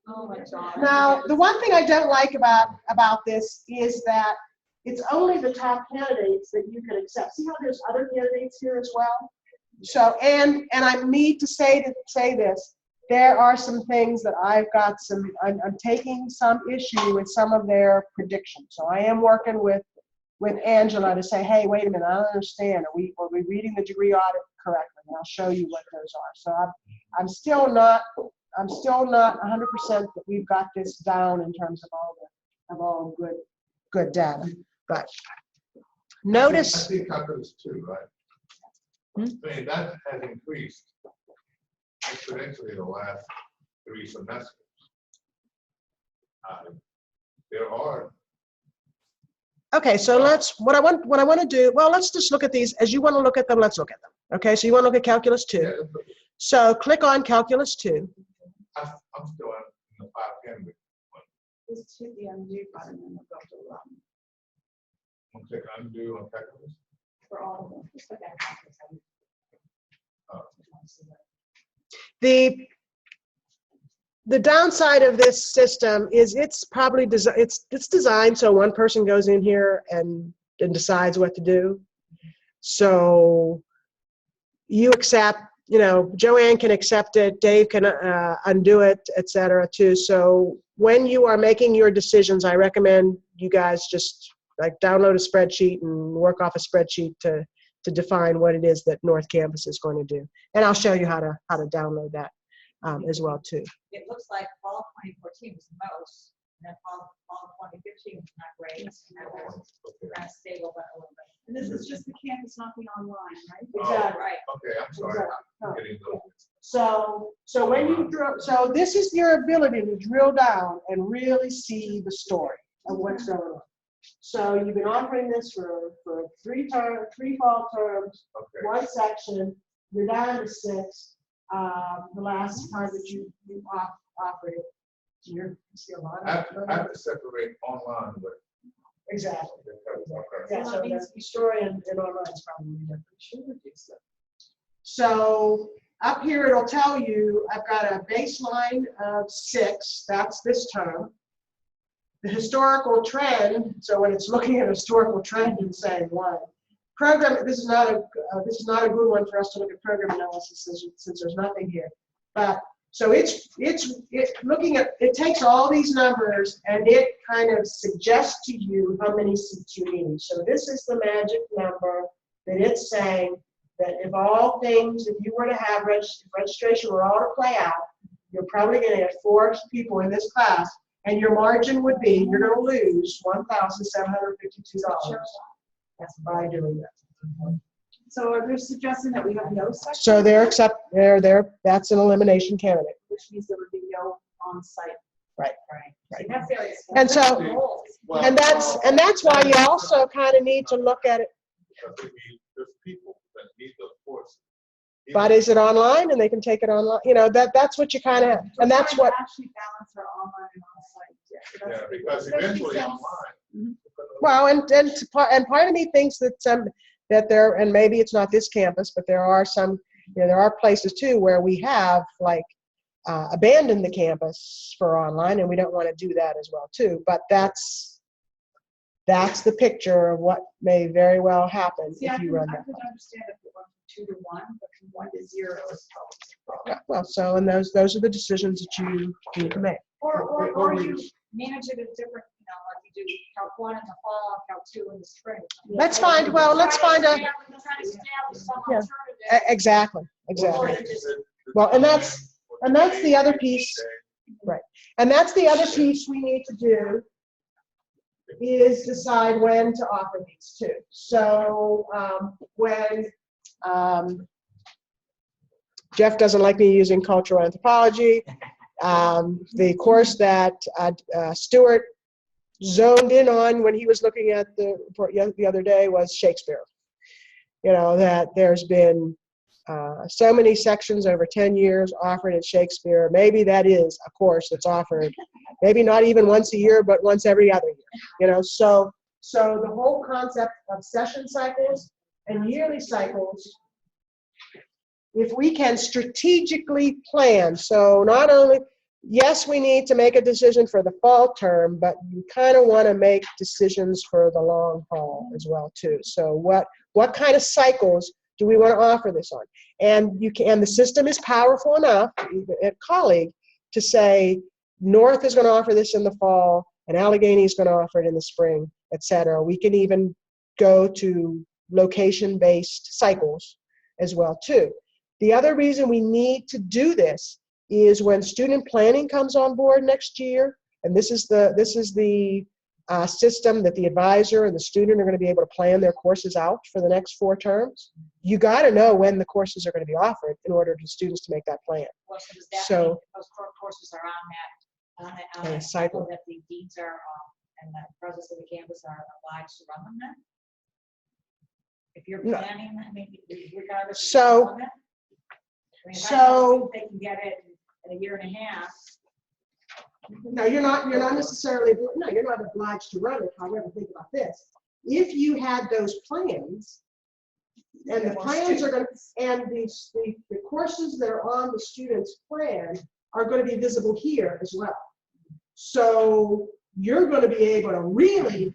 Oh my God. now, the one thing I don't like about this is that it's only the top candidates that you can accept. See how there's other candidates here as well? So, and I need to say this, there are some things that I'm taking some issue with some of their predictions. So I am working with Angela to say, hey, wait a minute, I don't understand. Are we reading the degree audit correctly? And I'll show you what those are. So I'm still not 100% that we've got this down in terms of all good data. But I notice, see calculus too, right? Hmm? I mean, that has increased exponentially in the last 3 semesters. There are, okay, so what I want to do, well, let's just look at these. As you want to look at them, let's look at them. Okay, so you want to look at calculus 2. yeah, So click on calculus 2. I'm still in the 5 candidate. Just hit the undo button and we'll go to 11 I'm click undo on calculus. for all of them. Just put that on. The downside of this system is it's probably it's designed so one person goes in here and decides what to do. So you accept, Joanne can accept it, Dave can undo it, etc. too. So when you are making your decisions, I recommend you guys just like download a spreadsheet and work off a spreadsheet to define what it is that North Campus is going to do. And I'll show you how to download that as well too. It looks like fall 2014 was the most, and then fall 2015 was not great, and that was kind of stable, but a little bit. And this is just the campus, not the online, right? Exactly. Right. Okay, I'm sorry. I'm getting those. So when you so this is your ability to drill down and really see the story of what's going on. So you've been offering this for 3 fall terms, Okay. 1 section. You're down to 6. The last time that you offered it, you see a lot I of have to separate online with. exactly. Okay. Yeah, so the story and online is probably different. So up here it'll tell you I've got a baseline of 6. That's this term. The historical trend. So when it's looking at a historical trend and saying 1. Program. This is not a good one for us to look at program analysis since there's nothing here. But so it's looking at, it takes all these numbers and it kind of suggests to you how many seats you need. So this is the magic number that it's saying that if all things, if you were to have registration were all to play out, you're probably going to have 4 people in this class, and your margin would be you're going to lose $1,752. That's by doing that. So are they suggesting that we have no section? So that's an elimination candidate. Which means there would be no on-site. Right. And that's very. And so, Well, and that's why you also kind of need to look at it. because there's people that need those courses. But is it online and they can take it online? You know, that's what you kind of, and that's what, Actually balance our online and offsite. Yeah, because eventually online. well, and part of me thinks that that there, and maybe it's not this campus, but there are some, you know, there are places too where we have like abandoned the campus for online, and we don't want to do that as well too. But that's the picture of what may very well happen See, if you run I that. could understand if it went from 2 to 1, but from 1 to 0 is probably. Yeah, well, so, and those are the decisions that you need to make. Or you manage it as different, you know, like you do Calc 1 in the fall, Calc 2 in the spring. Let's find, well, let's find a, Try to establish some Yeah. alternative. exactly. Well, and that's the other piece, right? And that's the other piece we need to do, is decide when to offer these too. So when Jeff doesn't like me using cultural anthropology, the course that Stuart zoned in on when he was looking at the other day was Shakespeare. You know, that there's been so many sections over 10 years offered in Shakespeare. Maybe that is a course that's offered, maybe not even once a year, but once every other year. You know, so the whole concept of session cycles and yearly cycles, if we can strategically plan, so not only, yes, we need to make a decision for the fall term, but you kind of want to make decisions for the long haul as well too. So what kind of cycles do we want to offer this on? And the system is powerful enough, a colleague, to say North is going to offer this in the fall, and Allegheny is going to offer it in the spring, etc. We can even go to location-based cycles as well too. The other reason we need to do this is when student planning comes on board next year, and this is the system that the advisor and the student are going to be able to plan their courses out for the next 4 terms. You got to know when the courses are going to be offered in order for students to make that plan. Well, so does that So- mean those core courses are on that cycle. that the deans are and the presidents of the campus are obliged to run them then? If you're No. planning, I mean, regardless. of So- the element? I mean, if I so- know they can get it in a year and a half. No, you're not necessarily, no, you're not obliged to run it. However, think about this. If you had those plans, and the plans are going to, and the courses that are on the student's plan are going to be visible here as well. So you're going to be able to really You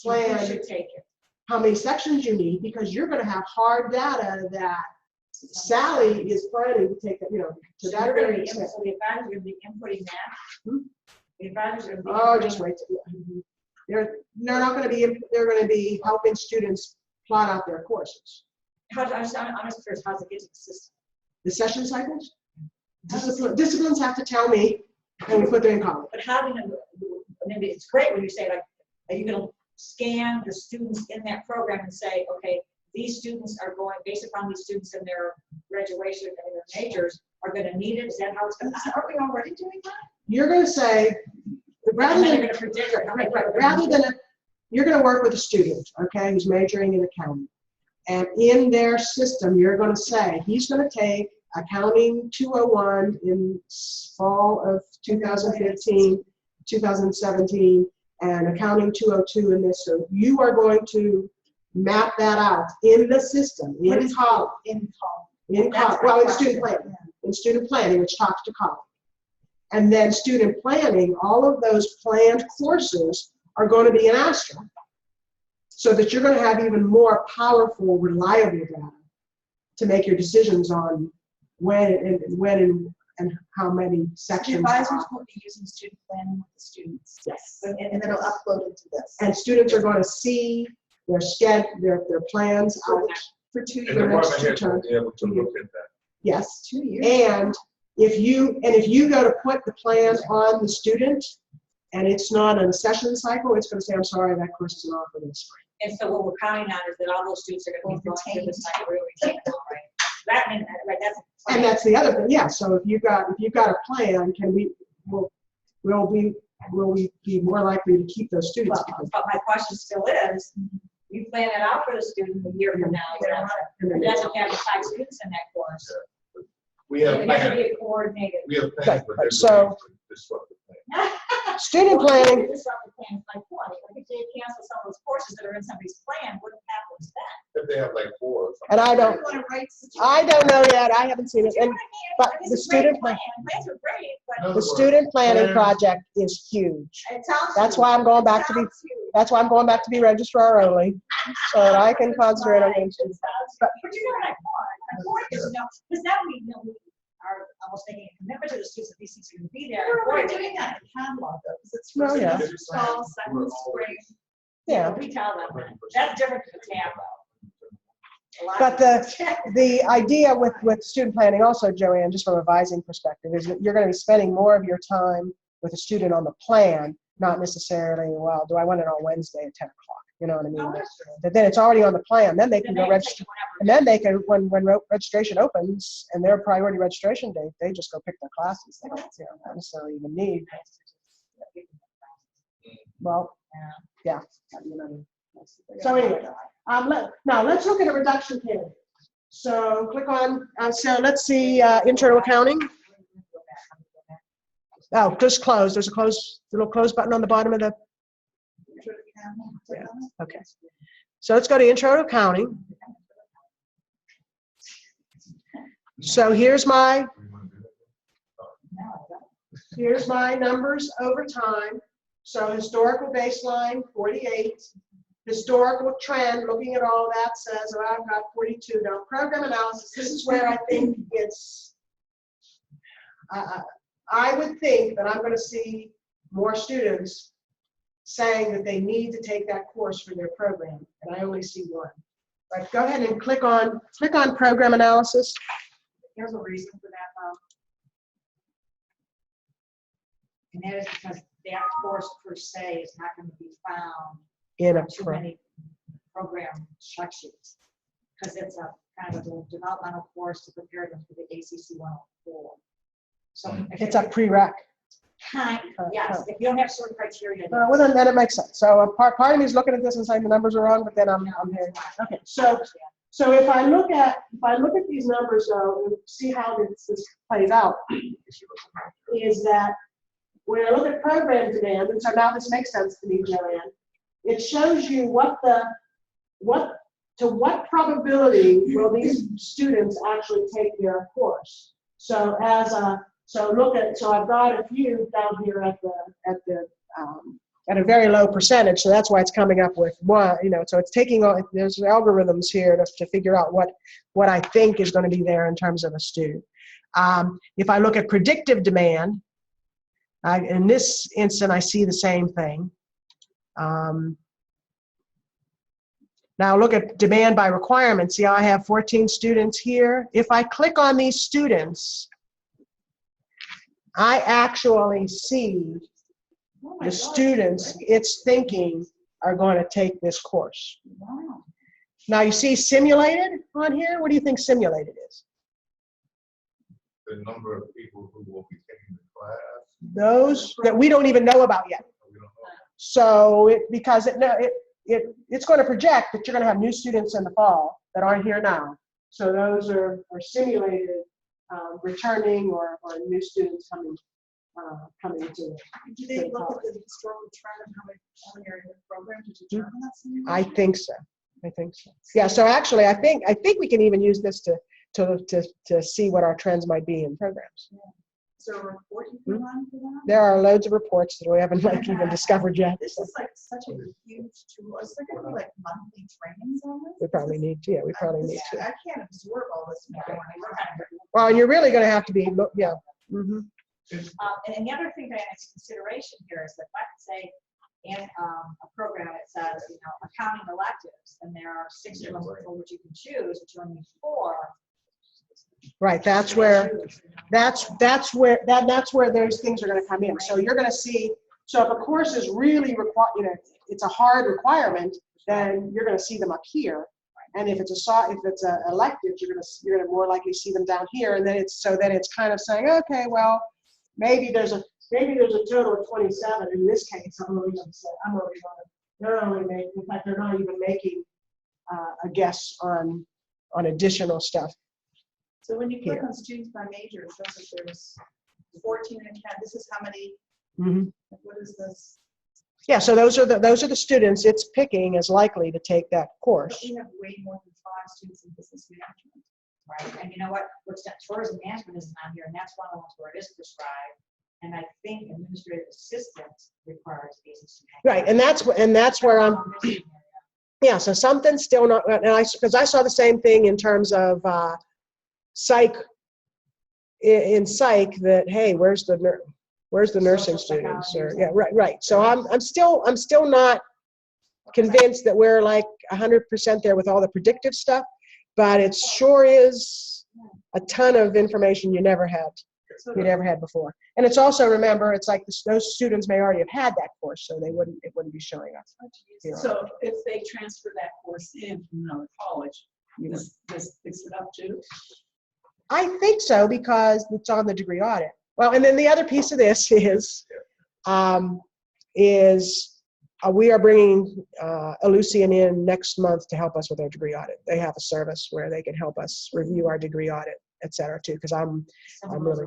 plan should take it. how many sections you need, because you're going to have hard data that Sally is planning to take, you know, to So that you're gonna very be, extent. so the advisors are gonna be inputting that? Hmm? The advisors are gonna be. Oh, inputting- just wait. They're not going to be, they're going to be helping students plot out their courses. I'm just curious, how's it get to the system? The session cycles? Disciplines have to tell me, and we put them in column. But how do you, maybe it's great when you say, like, are you gonna scan the students in that program and say, okay, these students are going, based upon these students and their graduation and their majors, are gonna need it? Is that how it's gonna, aren't we already doing that? You're going to say, rather And then than, you're gonna predict. right, rather than, you're going to work with a student, okay, who's majoring in accounting. And in their system, you're going to say, he's going to take accounting 201 in fall of 2015, 2017, and accounting 202 in this. So you are going to map that out in the system, in column. Well, in student planning. In student planning, which talks to column. And then student planning, all of those planned courses are going to be in Astra, so that you're going to have even more powerful, reliable data to make your decisions on when and how many The sections. advisors will be using student planning with the students. Yes. And then it'll upload into this. And students are going to see their their plans out For 2 And years. the the next department 2 heads will terms. be able to look at that. Yes. 2 years. And if you go to put the plan on the student and it's not in a session cycle, it's going to say, I'm sorry, that course isn't offered in the spring. And so what we're counting on is that all those students are gonna be going through this cycle, really retained, right? That, and, right, that's. And that's the other thing, yeah. So if you've got a plan, will we be more likely to keep those students? Well, but my question still is, You plan it out for the student a year from now, you know, it doesn't have 5 students in that course. We have It has to plans, be coordinated. we have plans, but they're So- going to disrupt the plan. Student planning, Disrupt the plan like what? Like if they cancel some of those courses that are in somebody's plan, what happens then? If they have like 4 or something. and I don't know yet, I haven't seen it, Do you and know what I mean? but Like, it's the a great student plan. Plans are great, but the student planning project is huge. it sounds. That's huge. why I'm going It back to be, sounds huge. that's why I'm going back to be registrar only, so that I can concentrate on getting students. But you know what I want? I want is to know, because now we know we are almost making a commitment to the students that these things are going to be there. We're doing that in catalog though, because it's Well, first yeah. semester fall, second spring. Yeah, We tell them that. That's different from the tab though. A lot but of- the idea with student planning also, Joanne, just from a revising perspective, is that you're going to be spending more of your time with a student on the plan, not necessarily, well, do I want it on Wednesday at 10 o'clock? You know what I mean? No, that's true. But then it's already on the plan, then they Then can they go can register. take whatever. And then they can, when registration opens and their priority registration date, they just go pick their classes. They don't, not necessarily even need, well, yeah. So anyway, now let's look at a reduction candidate. So click on, so let's see, internal accounting. Oh, just close. There's a little close button on the bottom of the, yeah, okay. So let's go to intro to accounting. So here's my numbers over time. So historical baseline, 48. Historical trend, looking at all that says, oh, I've got 42. Now, program analysis, this is where I think it's, I would think that I'm going to see more students saying that they need to take that course for their program, and I only see one. But go ahead and click on program analysis. There's a reason for that though. And that is because that course per se is not going to be found In a on too many program check sheets. Because it's a kind of a developmental course to prepare them for the ACC 104. So if it's a prereq. yes, if you don't have certain criteria. Well, then it makes sense. So part of me is looking at this and saying the numbers are wrong, but then I'm here. Okay, so if I look at these numbers though, and see how this plays out, is that when I look at program demand, and so now this makes sense to me, Joanne, it shows you to what probability will these students actually take their course. So so I've got a few down here at a very low percentage, so that's why it's coming up with one, so it's taking all, there's algorithms here to figure out what I think is going to be there in terms of a student. If I look at predictive demand, in this instant, I see the same thing. Now look at demand by requirement. See, I have 14 students here. If I click on these students, I actually see the students it's thinking are going to take this course. Wow. Now you see simulated on here. What do you think simulated is? The number of people who will be taking the class. Those that we don't even know about yet. We don't know. So it's going to project that you're going to have new students in the fall that aren't here now. So those are simulated returning or new students coming to it. Do they look at the historical trend of how many are in the program to determine that? I think so. Yeah. So actually, I think we can even use this to see what our trends might be in programs. Is there a report you can run for that? There are loads of reports that we haven't even discovered yet. This is like such a huge tool. Is there gonna be like monthly trainings on this? We probably need to. Yeah, we probably need to. I can't absorb all this. now. Well, and you're really going to have to be. Yeah. Mm-hmm. And the other thing to add into consideration here is that let's say in a program it says, accounting electives, and there are 6 of them for which you can choose, but you only need 4. Right. That's where those things are going to come in. So you're going to see. So if a course is really it's a hard requirement, then you're going to see them up here. And if it's a elective, you're going to more likely see them down here. And then it's kind of saying, okay, well, maybe there's a total of 27. In this case, I'm only going to They're only making, in fact, they're not even making a guess on additional stuff. So when you click Here. on students by major, it says that there's 14 and 10. This is how many, Mhm. what is this? Yeah, so those are the students it's picking as likely to take that But course. we have way more than 5 students in business management. Right, and you know what, what's that, tourism management isn't on here, and that's one of the ones where it is prescribed. And I think administrative assistant requires business. Right, and that's where I'm. Yeah, so something's still not, and because I saw the same thing in terms of psych, in psych, that, hey, where's the nursing students, or, yeah, right. So I'm still not convinced that we're like 100% there with all the predictive stuff, but it sure is a ton of information you never had before. And it's also, remember, it's like those students may already have had that course, so it wouldn't be showing up. So if they transfer that course in from another college, this picks it up too? I think so, because it's on the degree audit. Well, and then the other piece of this is we are bringing Elucian in next month to help us with our degree audit. They have a service where they can help us review our degree audit, et cetera, too, because I'm really,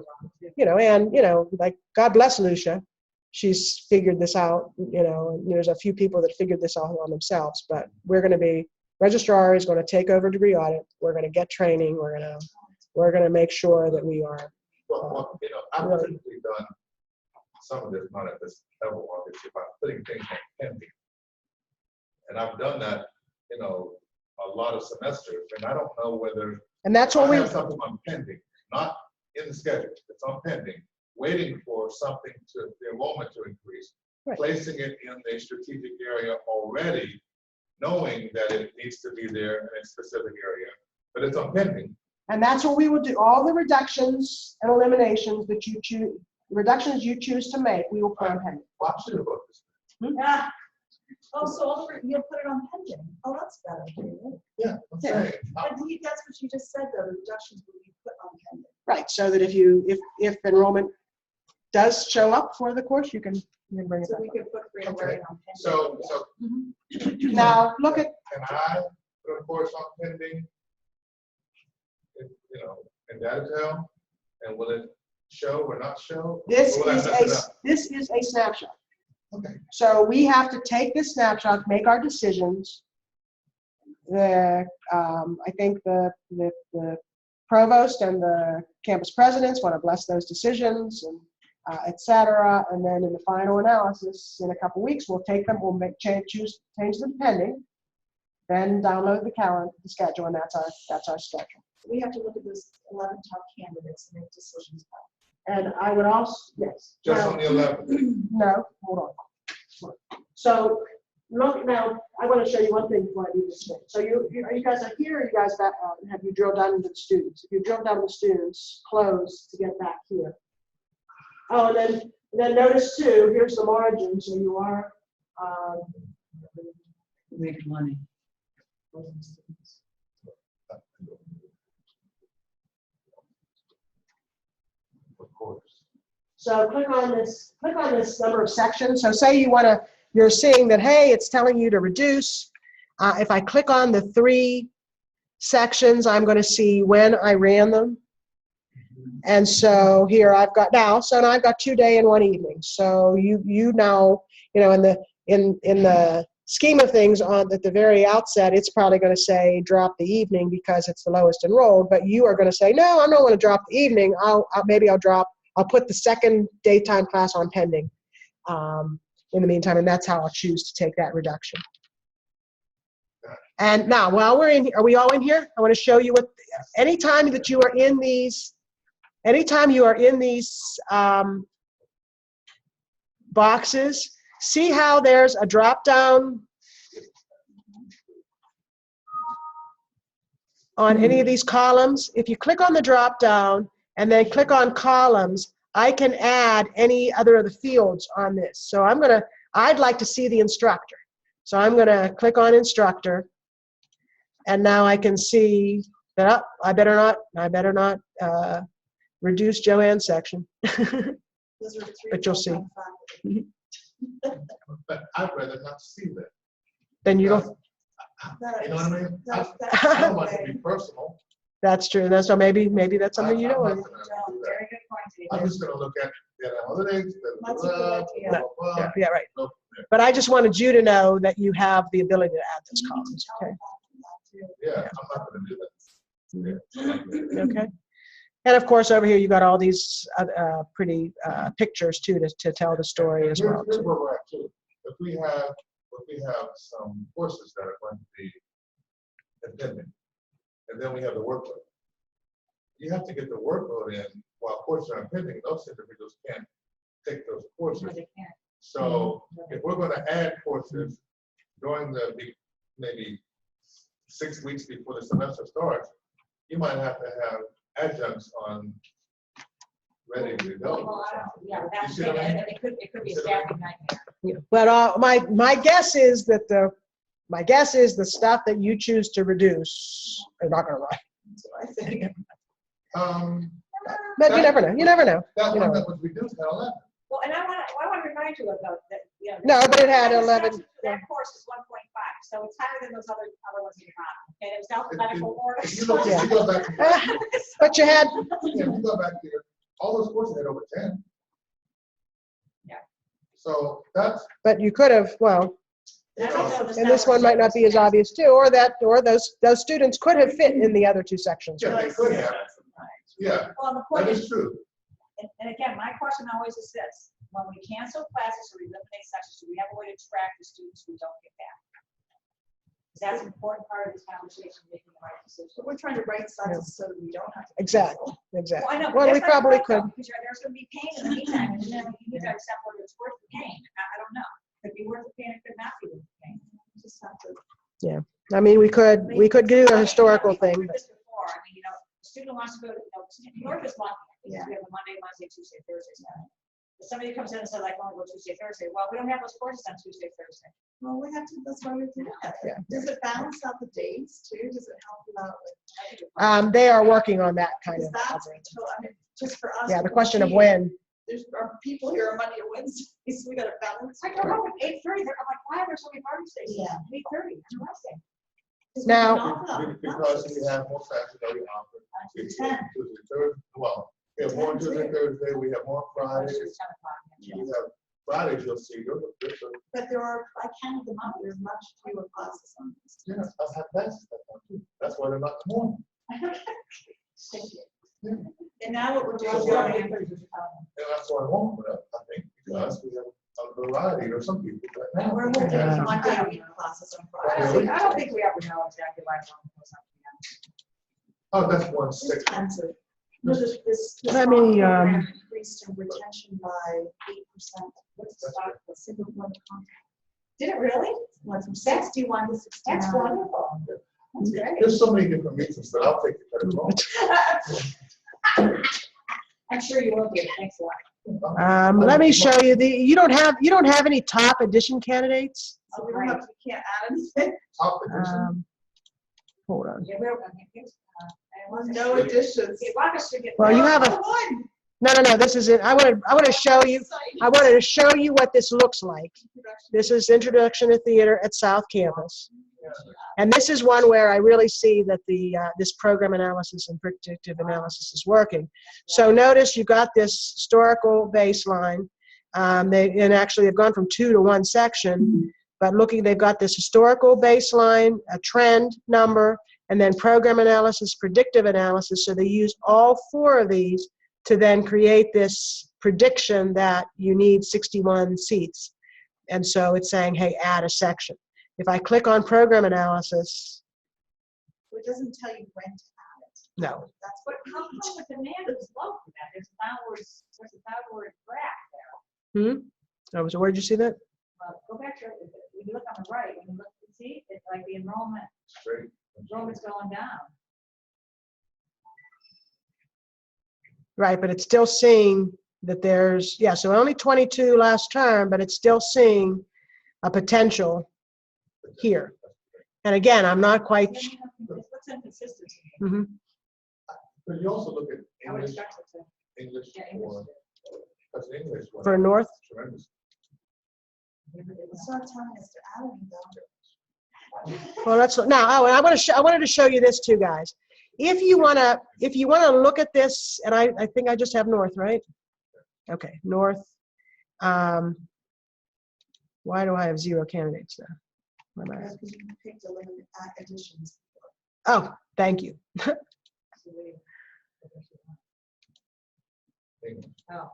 like, God bless Lucia. She's figured this out, and there's a few people that figured this out on themselves, but registrar is going to take over degree audit. We're going to get training. We're going to make sure that we are. Well, I've really typically done some of this, not at this level, obviously, by putting things on pending. And I've done that, a lot of semesters, and I don't know whether. And that's what I we. have something on pending, not in the schedule, it's on pending, waiting for something the enrollment to increase, Right. Placing it in the strategic area already, knowing that it needs to be there in a specific area, but it's on pending. And that's what we will do. All the reductions and eliminations that you choose to make, we will put on pending. Well, I should have wrote this. Yeah. Oh, so you'll put it on pending. Oh, that's better. Yeah, I'm saying. That's what you just said, though, the reductions will be put on pending. Right, so that if enrollment does show up for the course, you can bring it So back we up. can put reimbursement on pending. So Now, look at, can I put a course on pending? In Datatel, and will it show or not show? this Or will I is mess it up? a snapshot. Okay. So we have to take this snapshot, make our decisions. I think the provost and the campus presidents want to bless those decisions, and et cetera. And then in the final analysis, in a couple weeks, we'll take them, we'll change them pending, then download the schedule, and that's our schedule. We have to look at those 11 top candidates and make decisions about. And I would also, yes. Just Now- on the 11th. No, hold on. So look now, I want to show you one thing before I do this thing. So you guys are here, or you guys back, have you drilled down into the students? If you drill down to the students, close to get back here. Oh, and then notice too, here's the margin, so you are, Make money. Of course. so click on this number of sections. So say you're seeing that, hey, it's telling you to reduce. If I click on the 3 sections, I'm going to see when I ran them. And so here I've got now 2 day and 1 evening. So you now, in the scheme of things at the very outset, it's probably going to say drop the evening because it's the lowest enrolled, but you are going to say, no, I don't want to drop the evening. I'll put the second daytime class on pending in the meantime, and that's how I'll choose to take that reduction. And now, while we're in here, are we all in here? I want to show you anytime you are in these boxes, see how there's a drop down on any of these columns? If you click on the drop down and then click on columns, I can add any other of the fields on this. So I'd like to see the instructor. So I'm going to click on instructor, and now I can see that I better not reduce Joanne's section. Those are 3 But you'll see. full-time faculty. But I'd rather not see that. then you don't, You know what I mean? I don't want it to be personal. that's true. That's, so maybe that's something you don't want. Very good point, I'm David. just gonna look at the analytics, That's a good idea. blah, blah, blah, Yeah, yeah, right. blah. But I just wanted you to know that you have the ability to add those columns, okay? Yeah, I'm not gonna do that. Yeah. Okay. And of course, over here, you got all these pretty pictures too to tell the story as well. Here's too. where we're at too. If we have some courses that are going to be impending, and then we have the workload. You have to get the workload in while courses are impending. Those individuals can't take those courses. No, they can't. So if we're going to add courses during the maybe 6 weeks before the semester starts, you might have to have adjuncts on ready to go. Well, I don't, yeah, that's, You see what I mean? it could be a staffing nightmare. Yeah. But my guess is that the stuff that you choose to reduce are not going to run. That's what I think. But you never know. You never know. That You one know. that was reduced had 11. Well, and I want to remind you about that, you know. No, but it had the 11, assessment for that course is 1.5, so it's higher than those other ones in the bottom. And it was alphabetical order. If you look, if you go back, But you had, if you go back there, all those courses had over 10. Yeah. So that's, but you could have, well, And I don't know and this one might not be as obvious too, or those students could have fit in the other two sections. yeah, they could have. Yeah, Well, the that point is is, true. and again, my question always is this: when we cancel classes or eliminate sections, do we have a way to track the students who don't get back? Because that's an important part of this conversation, making the right decision. But we're trying to right size it so that we don't have to. Exactly, Well, I exactly. know, but Well, we that's not probably right, could. though, because there's going to be pain in the meantime, and then you need to accept whether it's worth the pain. I don't know. Could be worth the pain, it could not be worth the pain. Just have to. I mean, we could do a historical thing. We've But heard this before. I mean, a student wants to go to, North is lucky, because we have a Monday, Wednesday, Tuesday, Thursday, Saturday. If somebody comes in and says, I want to go Tuesday, Thursday, well, we don't have those courses on Tuesday, Thursday. Well, we have to, that's why we do that. Yeah. Does it balance out the days too? Does it help you out with? they are working on that kind Because of. that's, algorithm. I mean, just for us. Yeah, the to question of compete, when. There's people here on Monday or Wednesday, so we gotta balance. I go home at 8:30, I'm like, why are there so many parties today? Yeah. 8:30, interesting. Now- Because we have more classes that we offer. It's 10. Tuesday, Thursday, well, we have more Tuesday, Thursday, we have more Fridays. It's 10 o'clock, yeah. We have Fridays, you'll see, But there are, I counted them up, there's much fewer classes on this. yeah, I'll have classes that time too. That's why they're not in the morning. Thank you. Yeah. And now what we're doing. And that's what I want, but I think, because we have a variety, or some people right now. And we're moving Yeah. to one day a week classes on Friday. I don't think we ever know exactly why one goes up and down. Oh, that's one It's six. expensive. No, this Let me, program increased in retention by 8%. What's the stock, the single point of contact? Did it really? Went from 61 to 69. That's wonderful. That's great. There's so many different reasons, but I'll take the credit wrong. I'm sure you will get, thanks a lot. Let me show you you don't have any top edition candidates. So we don't have, we can't add anything. Top edition. Hold on. Yeah, we're, I mean, here's, No additions. Yeah, Wanda should get. Well, you have a, One. no, this is it. I want to show you, I wanted to show you what this looks like. This is Introduction to Theater at South Campus. And this is one where I really see that this program analysis and predictive analysis is working. So notice you got this historical baseline. And actually they've gone from 2 to 1 section, but they've got this historical baseline, a trend number, and then program analysis, predictive analysis. So they use all 4 of these to then create this prediction that you need 61 seats. And so it's saying, hey, add a section. If I click on program analysis, It doesn't tell you when to add it. no. That's But what. how come the demand is low for that? There's a downward graph there. Oh, so where'd you see that? Go back to, when you look on the right, when you look, see, it's like the enrollment's going down. Right, but it's still seeing that there's, so only 22 last term, but it's still seeing a potential here. And again, I'm not quite, What's inconsistency? But you also look at I would English, expect it to. English, Yeah, English. because English. went for North, Tremendous. It's not telling us to add any though. Well, let's now. Oh, and I wanted to show you this too, guys. If you wanna look at this, and I think I just have North, right? Okay, North. Why do I have 0 candidates there? Where am I at? Because you picked a limit additions. Oh, thank you. Oh,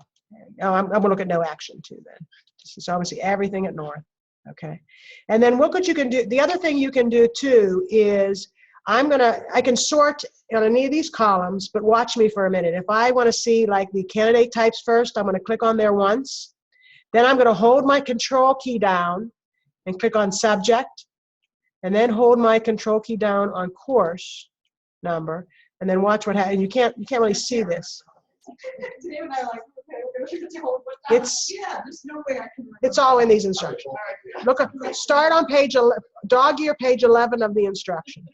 Oh, I'm gonna look at no action too then. So obviously everything at North. Okay. And then what you can do, the other thing you can do too is I can sort on any of these columns, but watch me for a minute. If I want to see like the candidate types first, I'm going to click on there once. Then I'm going to hold my control key down and click on subject, and then hold my control key down on course number, and then watch what happens. You can't really see this. Dave and I are like, okay, we're going to hold what It's yeah, there's no way I can. it's all in these instructions. Look up, start on page 11, dog ear page 11 of the instructions.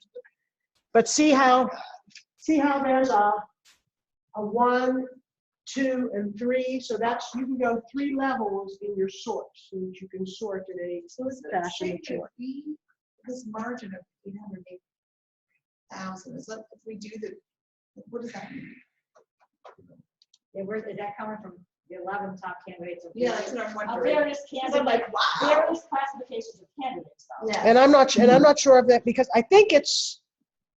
But see how there's a 1, 2, and 3. So that's, you can go 3 levels in your sort, so that you can sort in a So is it fashion saying that you that want. this margin of 808,000, is that if we do the, what does that mean? yeah, where is that coming from? The 11 top candidates of Yeah, that's what I'm of wondering. various Because I'm candidates, like, wow. various classifications of candidates. Though. Yeah. And I'm not sure of that, because I think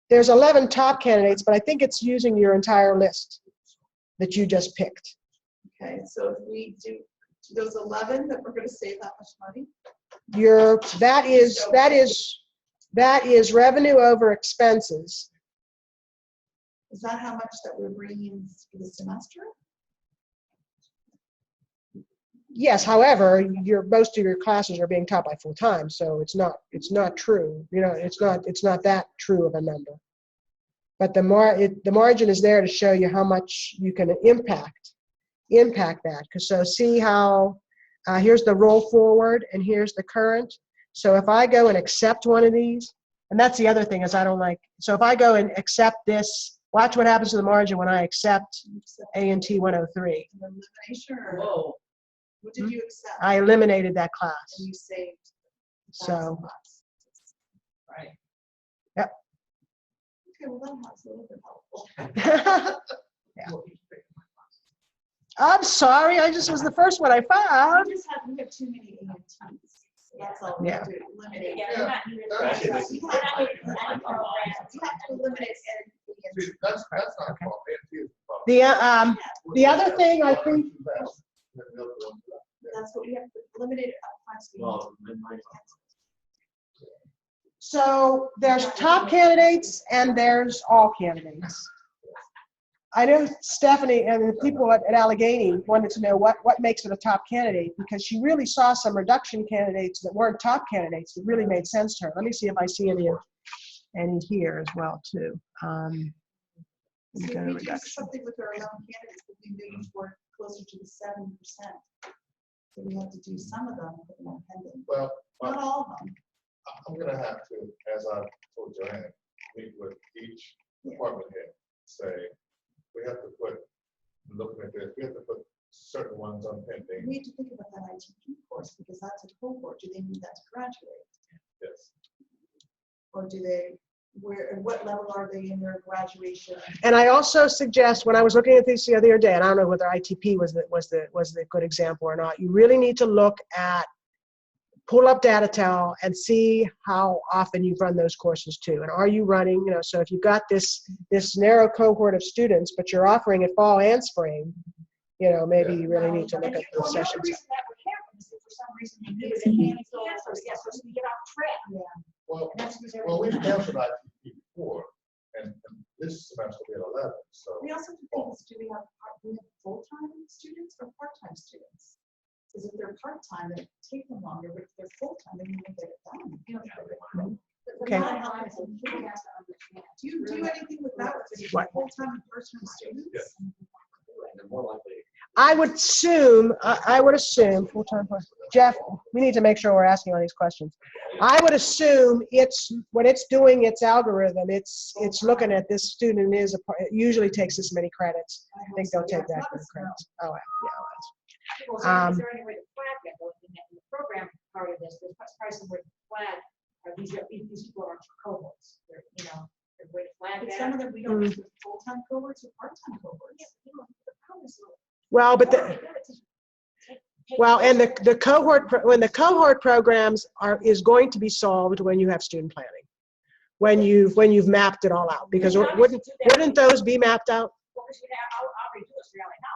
there's 11 top candidates, but I think it's using your entire list that you just picked. Okay, so if we do those 11, that we're going to save that much money? That is revenue over expenses. Is that how much that we're bringing for the semester? Yes, however, most of your classes are being taught by full time, so it's not true. You know, it's not that true of a number. But the margin is there to show you how much you can impact that. So see how here's the roll forward and here's the current. So if I go and accept one of these, and that's the other thing is I don't like. So if I go and accept this, watch what happens to the margin when I accept A&T 103. Elimination or Whoa. what did you accept? I eliminated that class. And you saved So. $1,000. Right. Yep. Okay, well that was a little bit helpful. Yeah. I'm sorry, I just was the first one I found. We have too many AMTs. So that's all we Yeah. have to eliminate. Yeah, they're not needed. Actually, this is You like have my- to eliminate See, that's not a problem. It is a problem. The other thing I think, That's what we have to eliminate it upfront. So we Well, have to- in my- so there's top candidates and there's all candidates. I know Stephanie and the people at Allegheny wanted to know what makes it a top candidate, because she really saw some reduction candidates that weren't top candidates that really made sense to her. Let me see if I see any here as well too. Let me So go to we do reduction. something with our 11 candidates, but we maybe toward closer to the 7%. So we have to do some of them, but not pending. Well, Not all of them. I'm gonna have to, as I told Joanne, meet with each department head, say, we have to put, looking at this, we have to put certain ones on pending. We have to think about that ITP course because that's a cohort. Do they need that to graduate? Yes. Or do they, at what level are they in their graduation? And I also suggest, when I was looking at this the other day, and I don't know whether ITP was the good example or not, you really need to look at, pull up Datatel and see how often you've run those courses too. And are you running, so if you've got this narrow cohort of students, but you're offering it fall and spring, maybe you really need to look at the Well, the sessions. only reason that would happen is if for some reason they knew they canceled, or so we get off track. Well, And that's because well, we've everything- canceled ITP before, and this semester we had 11, so. We also have to think, do we have full-time students or part-time students? Because if they're part-time, it take them longer, but if they're full-time, then you can get it done. Okay. Not helping them. Do you do anything with that, with the What? full-time and part-time students? Yes. They're more likely. I would assume full-time. Jeff, we need to make sure we're asking all these questions. I would assume when it's doing its algorithm, it's looking at this student it usually takes this many credits. I think they'll take that many credits. Oh, yeah. Well, so is there any way to flag that, though, in the program part of this, there's probably some way to flag are these people are cohorts, they're, you know, they're way to flag But that. some of them, we don't do full-time cohorts or part-time cohorts. The problem is, Well, but the, well, and the cohort, when the cohort programs is going to be solved when you have student planning. When you've mapped it all out, because wouldn't those be mapped out? Well, because I'll redo this really now.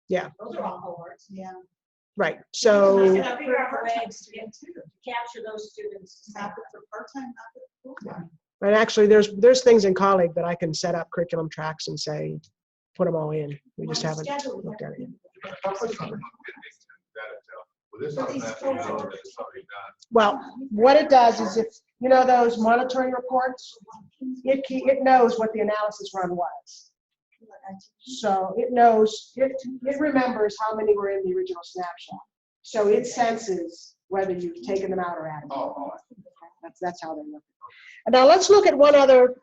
Yeah. Those are all cohorts. Yeah. Right, so, And I'll figure out the ways to capture those students. Not that for part-time, not that for full-time. and actually, there's things in Colleague that I can set up curriculum tracks and say, put them all in. We just haven't looked at it yet. How much of it is data tell? Well, this is something that we know that it's already done. Well, what it does is if, you know those monitoring reports, it knows what the analysis run was. So it knows, it remembers how many were in the original snapshot. So it senses whether you've taken them out or added them. Oh, That's how they look. And now let's look at one other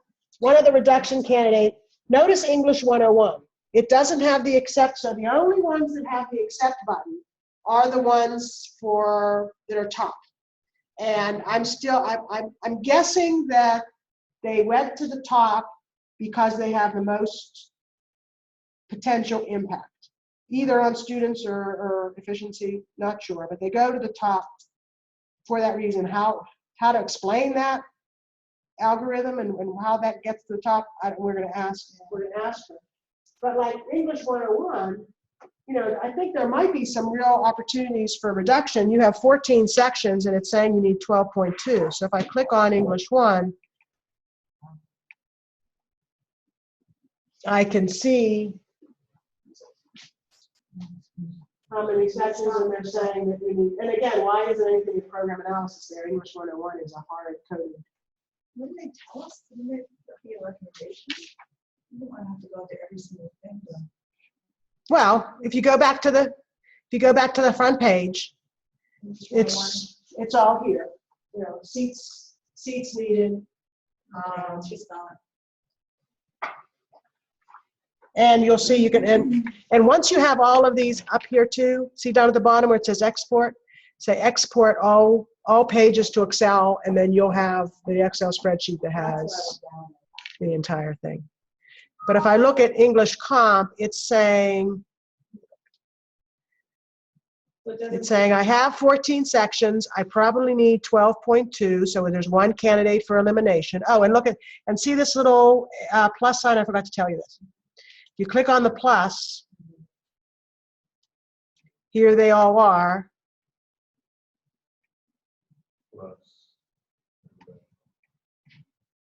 reduction candidate. Notice English 101. It doesn't have the accept, so the only ones that have the accept button are the ones that are top. And I'm guessing that they went to the top because they have the most potential impact, either on students or efficiency, not sure, but they go to the top for that reason. How to explain that algorithm and how that gets to the top, we're going to ask her. But like English 101, you know, I think there might be some real opportunities for reduction. You have 14 sections and it's saying you need 12.2. So if I click on English 1, I can see how many sections and they're saying that we need. And again, why isn't anything in program analysis there? English 101 is a hard coded. Wouldn't they tell us? Wouldn't there be a recommendation? You don't want to have to go to every single thing. Well, if you go back to the front page, it's all here. You know, seats needed. She's gone. And you'll see you can, and once you have all of these up here too, see down at the bottom where it says export, say export all pages to Excel, and then you'll have the Excel spreadsheet that has the entire thing. But if I look at English Comp, it's saying I have 14 sections. I probably need 12.2, so there's one candidate for elimination. Oh, and look at, and see this little plus sign, I forgot to tell you this. You click on the plus, here they all are.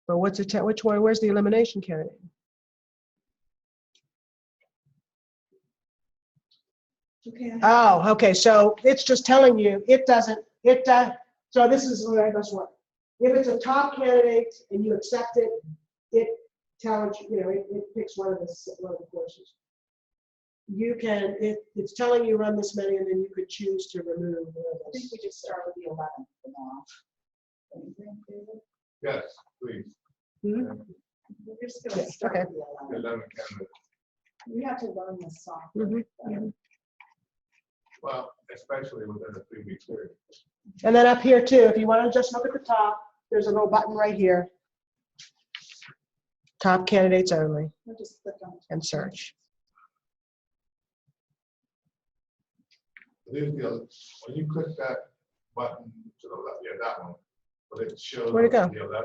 But what's it, which one, where's the elimination candidate? Okay. Oh, okay, so it's just telling you, so this is the way I must work. If it's a top candidate and you accept it, it tells you, it picks one of the courses. You can, it's telling you run this many, and then you could choose to remove one of I think those. we just start with the 11 for now. Don't you think, David? yes, please. Hmm? We're just going to start okay. with the 11. 11 candidates. We have to learn this software. Mhm. Well, especially within a 3-week period. And then up here too, if you want to just look at the top, there's a little button right here. Top candidates only, We'll just click on it. and search. When you click that button to the left, yeah, that one, but it shows Where'd it go? the 11.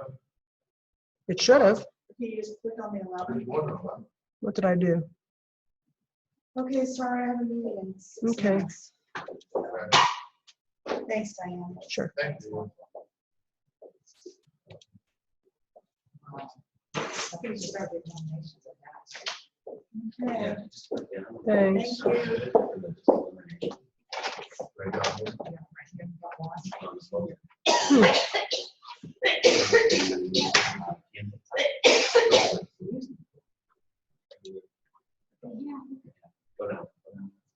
It should have. Okay, you just click on the There's 11. more than 11. What did I do? Okay, sorry, I have a meeting in 6 Okay. minutes. Okay, Thanks, Diane. Sure. thank you. I think we should start the examinations of that. Yeah, Okay. just put it down. Thanks. Thank you. Right down here. Go down.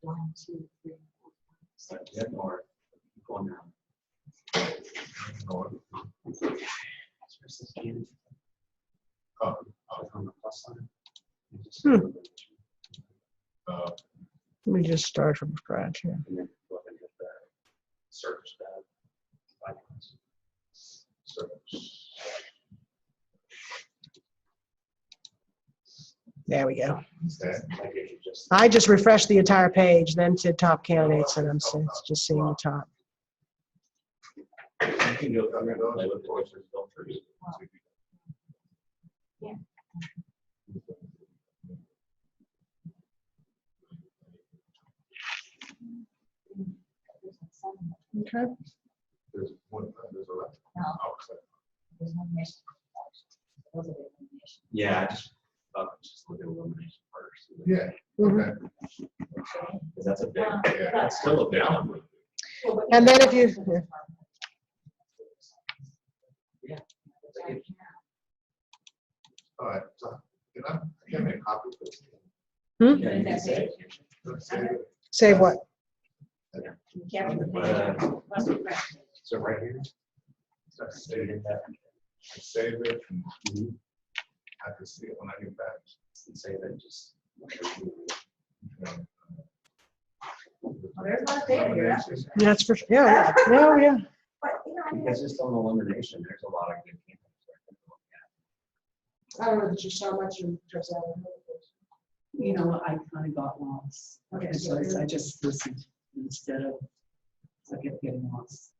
1, 2, 3, 4, 5, 6. Yeah, more. Keep going down. Versus candidates. Oh, On the plus sign. uh, Let me just start from scratch here. And then go ahead and hit the search tab. There we go. Okay. Like if you just. I just refreshed the entire page, then to top candidates, and I'm just seeing the top. You can go through and play with the voices filters. Yeah. Okay. There's one, there's a lot. No. Outside. There's no mission. Those are the elimination. Yeah, I just look at elimination first. Yeah, Mhm. okay. Because that's a big, Yeah. that's still a big one. And then if you, Yeah. All right, so, I can't make a copy of this. Hmm? Yeah, you can say. Let's save it. Save what? You can't remember. Must be correct. So right here. Let's save it. Save it. And I can see it when I get back. And say that just. Well, there's a lot of data here, that's for sure. That's for, yeah, well, yeah. But, you know, I mean, Because just on elimination, there's a lot of good candidates. I don't know that you saw much in terms of. You know, I kind of got lost. Okay, So I just listened instead of, I kept getting lost.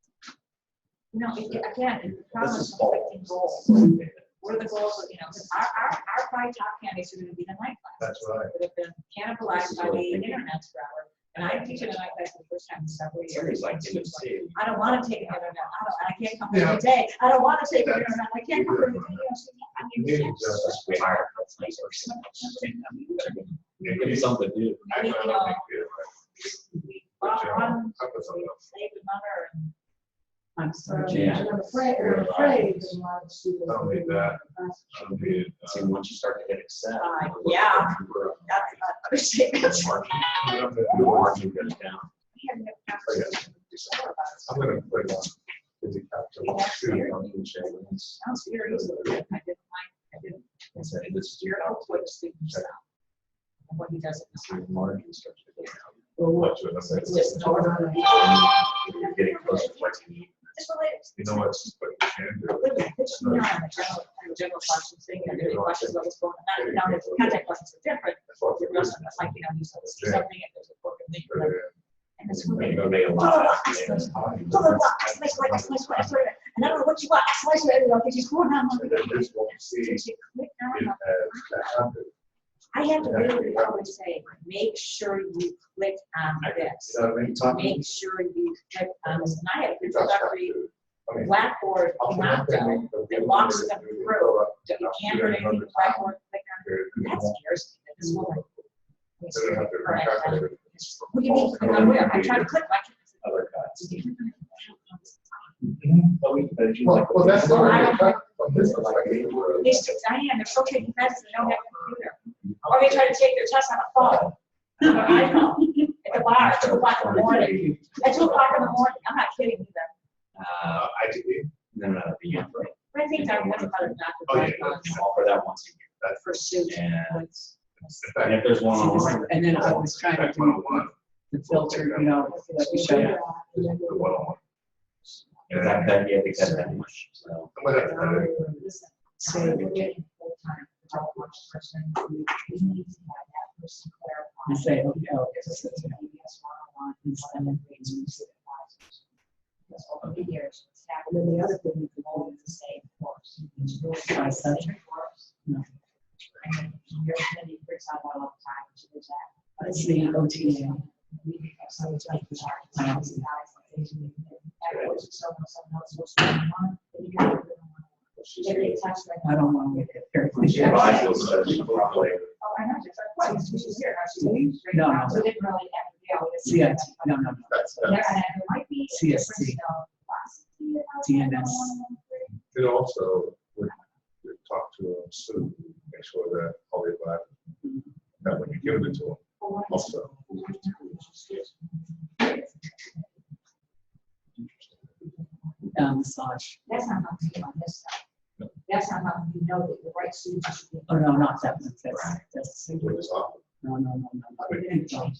no, again, the problem This is is conflicting goals. all. What are the goals, you know, 'cause our five top candidates are gonna be the night class. That's right. That have been cannibalized by the internet forever. And I'm teaching a night class for the first time in several years. Somebody's like, And didn't she's like, see. I don't wanna take an internet, I can't come Yeah. every day, I don't wanna take an That's- internet, I can't come every day. You know, I You mean, need it's to just- just We hire. Give me something to do. I mean, don't you know, think it- we bought one, I put something else. saved another, and I'm sorry. Yeah. I'm afraid, there's a lot of students. I don't need that. I don't need, See, once you start to hit accept. yeah. that's not understatement. The margin goes down. We had no conversation before about it. I'm gonna put it on. Busy capture. Yeah, that's Shoot. weird. Don't even share links. Sounds very easy. I didn't mind, I didn't. And say, this is You're your out for the student stuff. And what he does in the your margin starts to go down. Well, what, Watch it. That's it. It's just normal. You're getting closer to what you need. It's related. You know what's, what you can do. It's not a general questions thing, and any questions about what's going on. Now, the contact questions are different. That's what You're we're not like, you know, you said something, and there's a book, and then you're like, and it's You're really. gonna make a Oh, lot. excellent. Blah, blah, blah, excellent, excellent, excellent, excellent. And I don't know what you want, excellent, excellent, because you're going on. And then this won't see it Did you click on as it? that happened. I have to really always say, make sure you click on this. You know what I mean? Talking- Make sure you click on this. And I have you got stuff introductory to- I mean, Blackboard I'll come not up there and done. make the- It walks them through. That you can't I'll put do it anything another Blackboard, time. click on. There- That scares me. This woman. They don't have to recalculate it. What do you mean? Click on where? I try to click like. Other cuts. Mhm. Well, that's Well, what I I don't- got from this perspective. These two, Diane, they're so taking classes, they don't have a computer. Or they try to take their test on a phone. On an iPhone. At the bar, at 2 o'clock in the morning. At 2 o'clock in the morning. I'm not kidding either. ITV, No, yeah. I think I was about it not Oh, yeah, to that's- Offer that once a year. that's, pursue. And in and fact, if there's one on one. and then I was trying to that's do one-on-one, the filter, you know, like you said. this is the one-on-one. And that, yeah, they cut that much, so. I'm gonna have to edit it. Listen, so we're getting full-time without one person. We need to have that person clarify. And say, okay, oh, This is the PBS one-on-one, and then we do supervisors. Because over the years, it's happened. And then the other thing, you can hold the same course. It's really By subject? course. No. And then you're going to figure out all the time, to do that. It's the OTA. We have some type of guys, that was someone else was one-on-one, then you got to do one-on-one. If they touch like- I don't want to get very. Yeah, I feel so, probably. Oh, I know, it's like, what, she's here, she's leaving. No, no. So they didn't really have to deal with it. CIT, no, no, no. That's, There, and there might be. a difference CST. still. TNS. it also would talk to them soon, make sure that all they got, that when you give it to them, also. Massage. That's not how you on this stuff. That's not how you know that the right students should be. Oh, no, not that one. That's, Which is awful. no, no, no, no.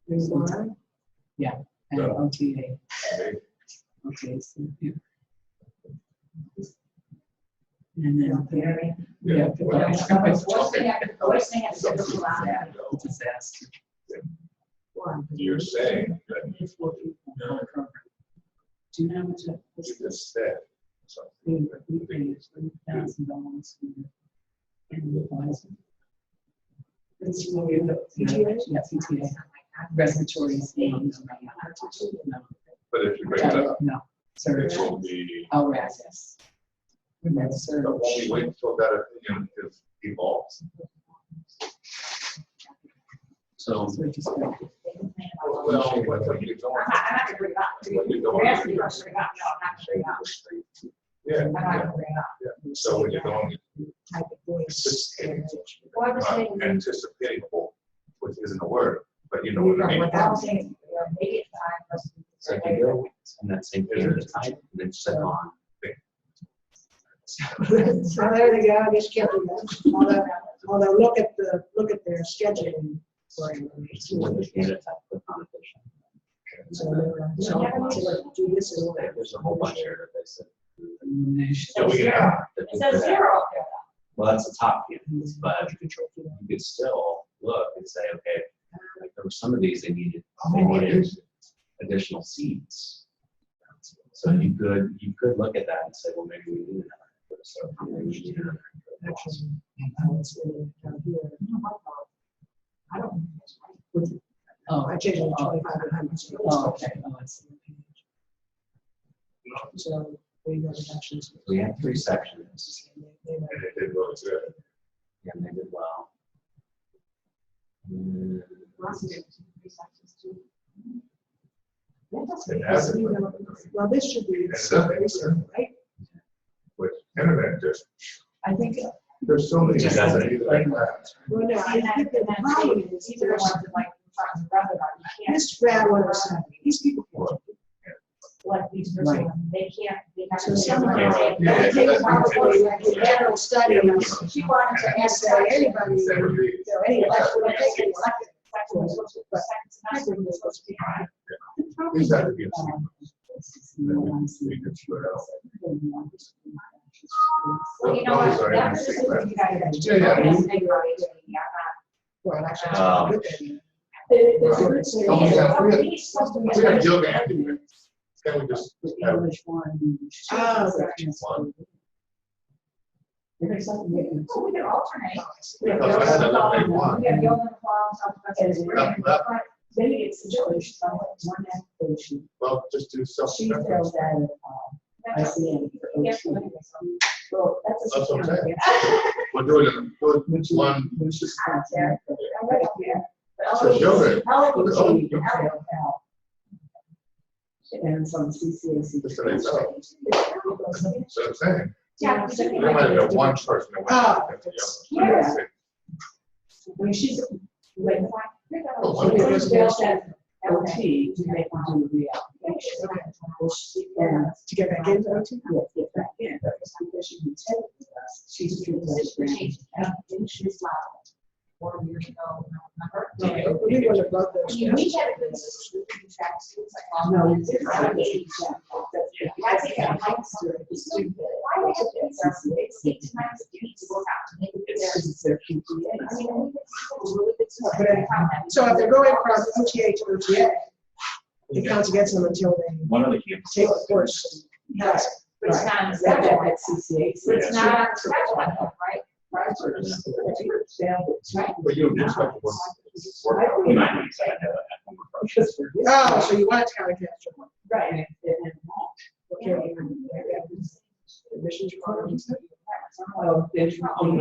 There's one. Yeah. and OTA. Okay. Okay, so here. And then here, Yeah. Worst thing I said was around that. it's a disaster. You're saying that It's for people, no program. Do you know how much that you was? just said something. We paid $3,000 for it. And the advisor. It's really the PTA, respiratory things. But if you bring it up, No, sir. it will be, Oh, right, yes. Remember, sir. but won't we wait until that opinion is evolves? So So just go. Well, what you don't. I'm not gonna bring it up. What you don't. You're asking me to bring it up, no, I'm not gonna bring it up. Yeah, I'm not yeah, gonna bring it up. yeah. So when you're going, Type of voice. Well, I'm saying, anticipating, which isn't a word, but you know You what I know mean. what I'm saying, maybe it's time for us to. so if you go in that same period of time, and then set on. So there they go, I guess you can't do that. Although look at their scheduling. for it. It's more than a technical connotation. So do this and that. There's a whole bunch here that they said. Yeah, we can have, that It says zero up there. Well, that's the top view, but you could still look and say, okay, like there were some of these they needed additional seats. So you could look at that and say, well, maybe we need another. So maybe we need another. Actually, I was in down here. I don't. Oh, I changed it to 25 and 100. oh, okay. Oh, I see. So we got reductions. We had 3 sections, They and it did really good. and they did well. Mm, It hasn't. Well, this should be. It doesn't. Right? With internet, just, I think there's so many. It doesn't. things like that. Well, no, I And then, think the and then problem is these are the ones that like, from brother, you can't. this grad one was, these people can't. Like these, Right. they can't, they have So to. some of Yeah. them, they take probably like the general studies. She wanted to And ask say anybody, you Same with these. know, any election, they take any elected. But I think it's supposed to be high. These have to be. Well, you know what, that's just what you guys do. Yeah, yeah. Yes, they were, yeah, Well, actually, it's a good thing. Don't we have- we He's supposed to be- We have yoga activities. Can we just The have English one. Oh, one? There's something written. Well, we can alternate. Because I had 11.1. We have yoga clubs, something And like that. That- Maybe it's a choice, one application. Well, just do self. She fills out, I see it. Yes, Well, that's a. That's what I'm saying. Yeah. We'll do it in Which one. Which is. So yoga. And some CCAC. Just an example. So I'm saying, Yeah. we might have one person that Ah, went. to the other. I mean, she's, like, Oh, she okay. was just at OT to make her do the reapplication. And To get back into OT? yes, get back in, because she was taking us, she's doing this. She's loud. 4 years ago, remember? No, we would have loved those. We had a good system, we could track students like. No, it's It's not. not easy. I think that might serve the student. Why would it be 6 times you need to go out to make it there? It's their I PTA. mean, we could really good stuff. So if they're going from OTA to OTA, it counts against them until they One of the campuses. take the course. Yes. But it's not on the That, schedule. at CCAC. But it's not on the schedule, I think, right? But you don't expect to work. We might need to have a homework project. Oh, so you want it to count against your one. Right. Okay. Admissions requirements. Oh, there's. But I'm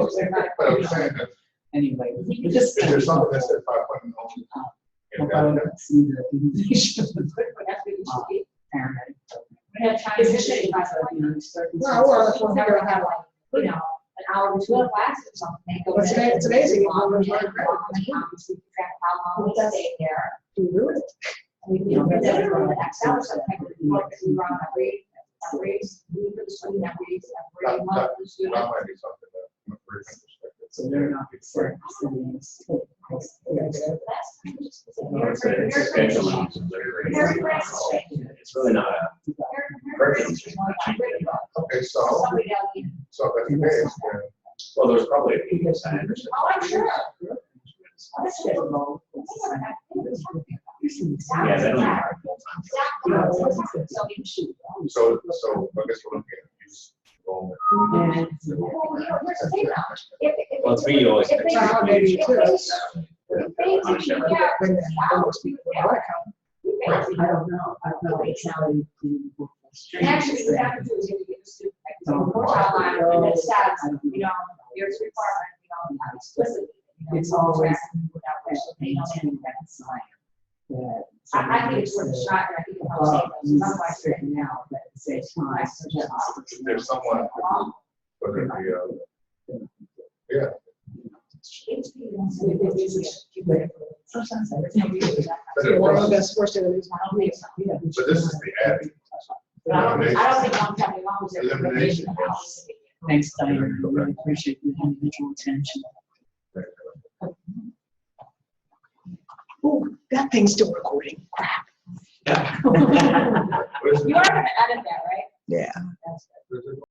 saying that Anyway. if there's something that says 5.0. I don't see the invitation. That's what we should be. Paramedic. We had time It's to a shame, shake because, myself. you know, certain. Well, or- We'll never have like, you know, an hour between classes or something. Go Well, there. it's amazing. How many times we track how long we stayed there. Do you do it? And we, you know, we did it on the Excel, so I could report that we were on a raise, we for the student, that raise, every month for the student. That might be something that from a curriculum perspective. So they're not certain. It's a scheduling. It's really not a curriculum change. Okay, so that's the case, then Well, there's probably a meeting side or something. Oh, I'm sure. Yeah, that'll be hard. so I guess we're looking at use enrollment. Well, to me, you always. Well, maybe too. On a shepherd. Bring that to most people that want to come. I don't know. I don't know. It's how they do. Actually, what you have to do is you get the student, online, and it says, here's the requirement, explicitly. It's always. Without which they don't Intended have that sign. That- I think it's worth a shot, and I think it'll help save those, otherwise Otherwise, right now, but at the same time, If there's someone, whether it be, yeah, Sometimes I but One of the best first enemies. but this is the adding. But I don't think 171 was ever. Elimination. Thanks, Diane. I really appreciate the individual attention. Oh, that thing's still recording. Crap. What is it? You are gonna edit that, right? Yeah. That's good.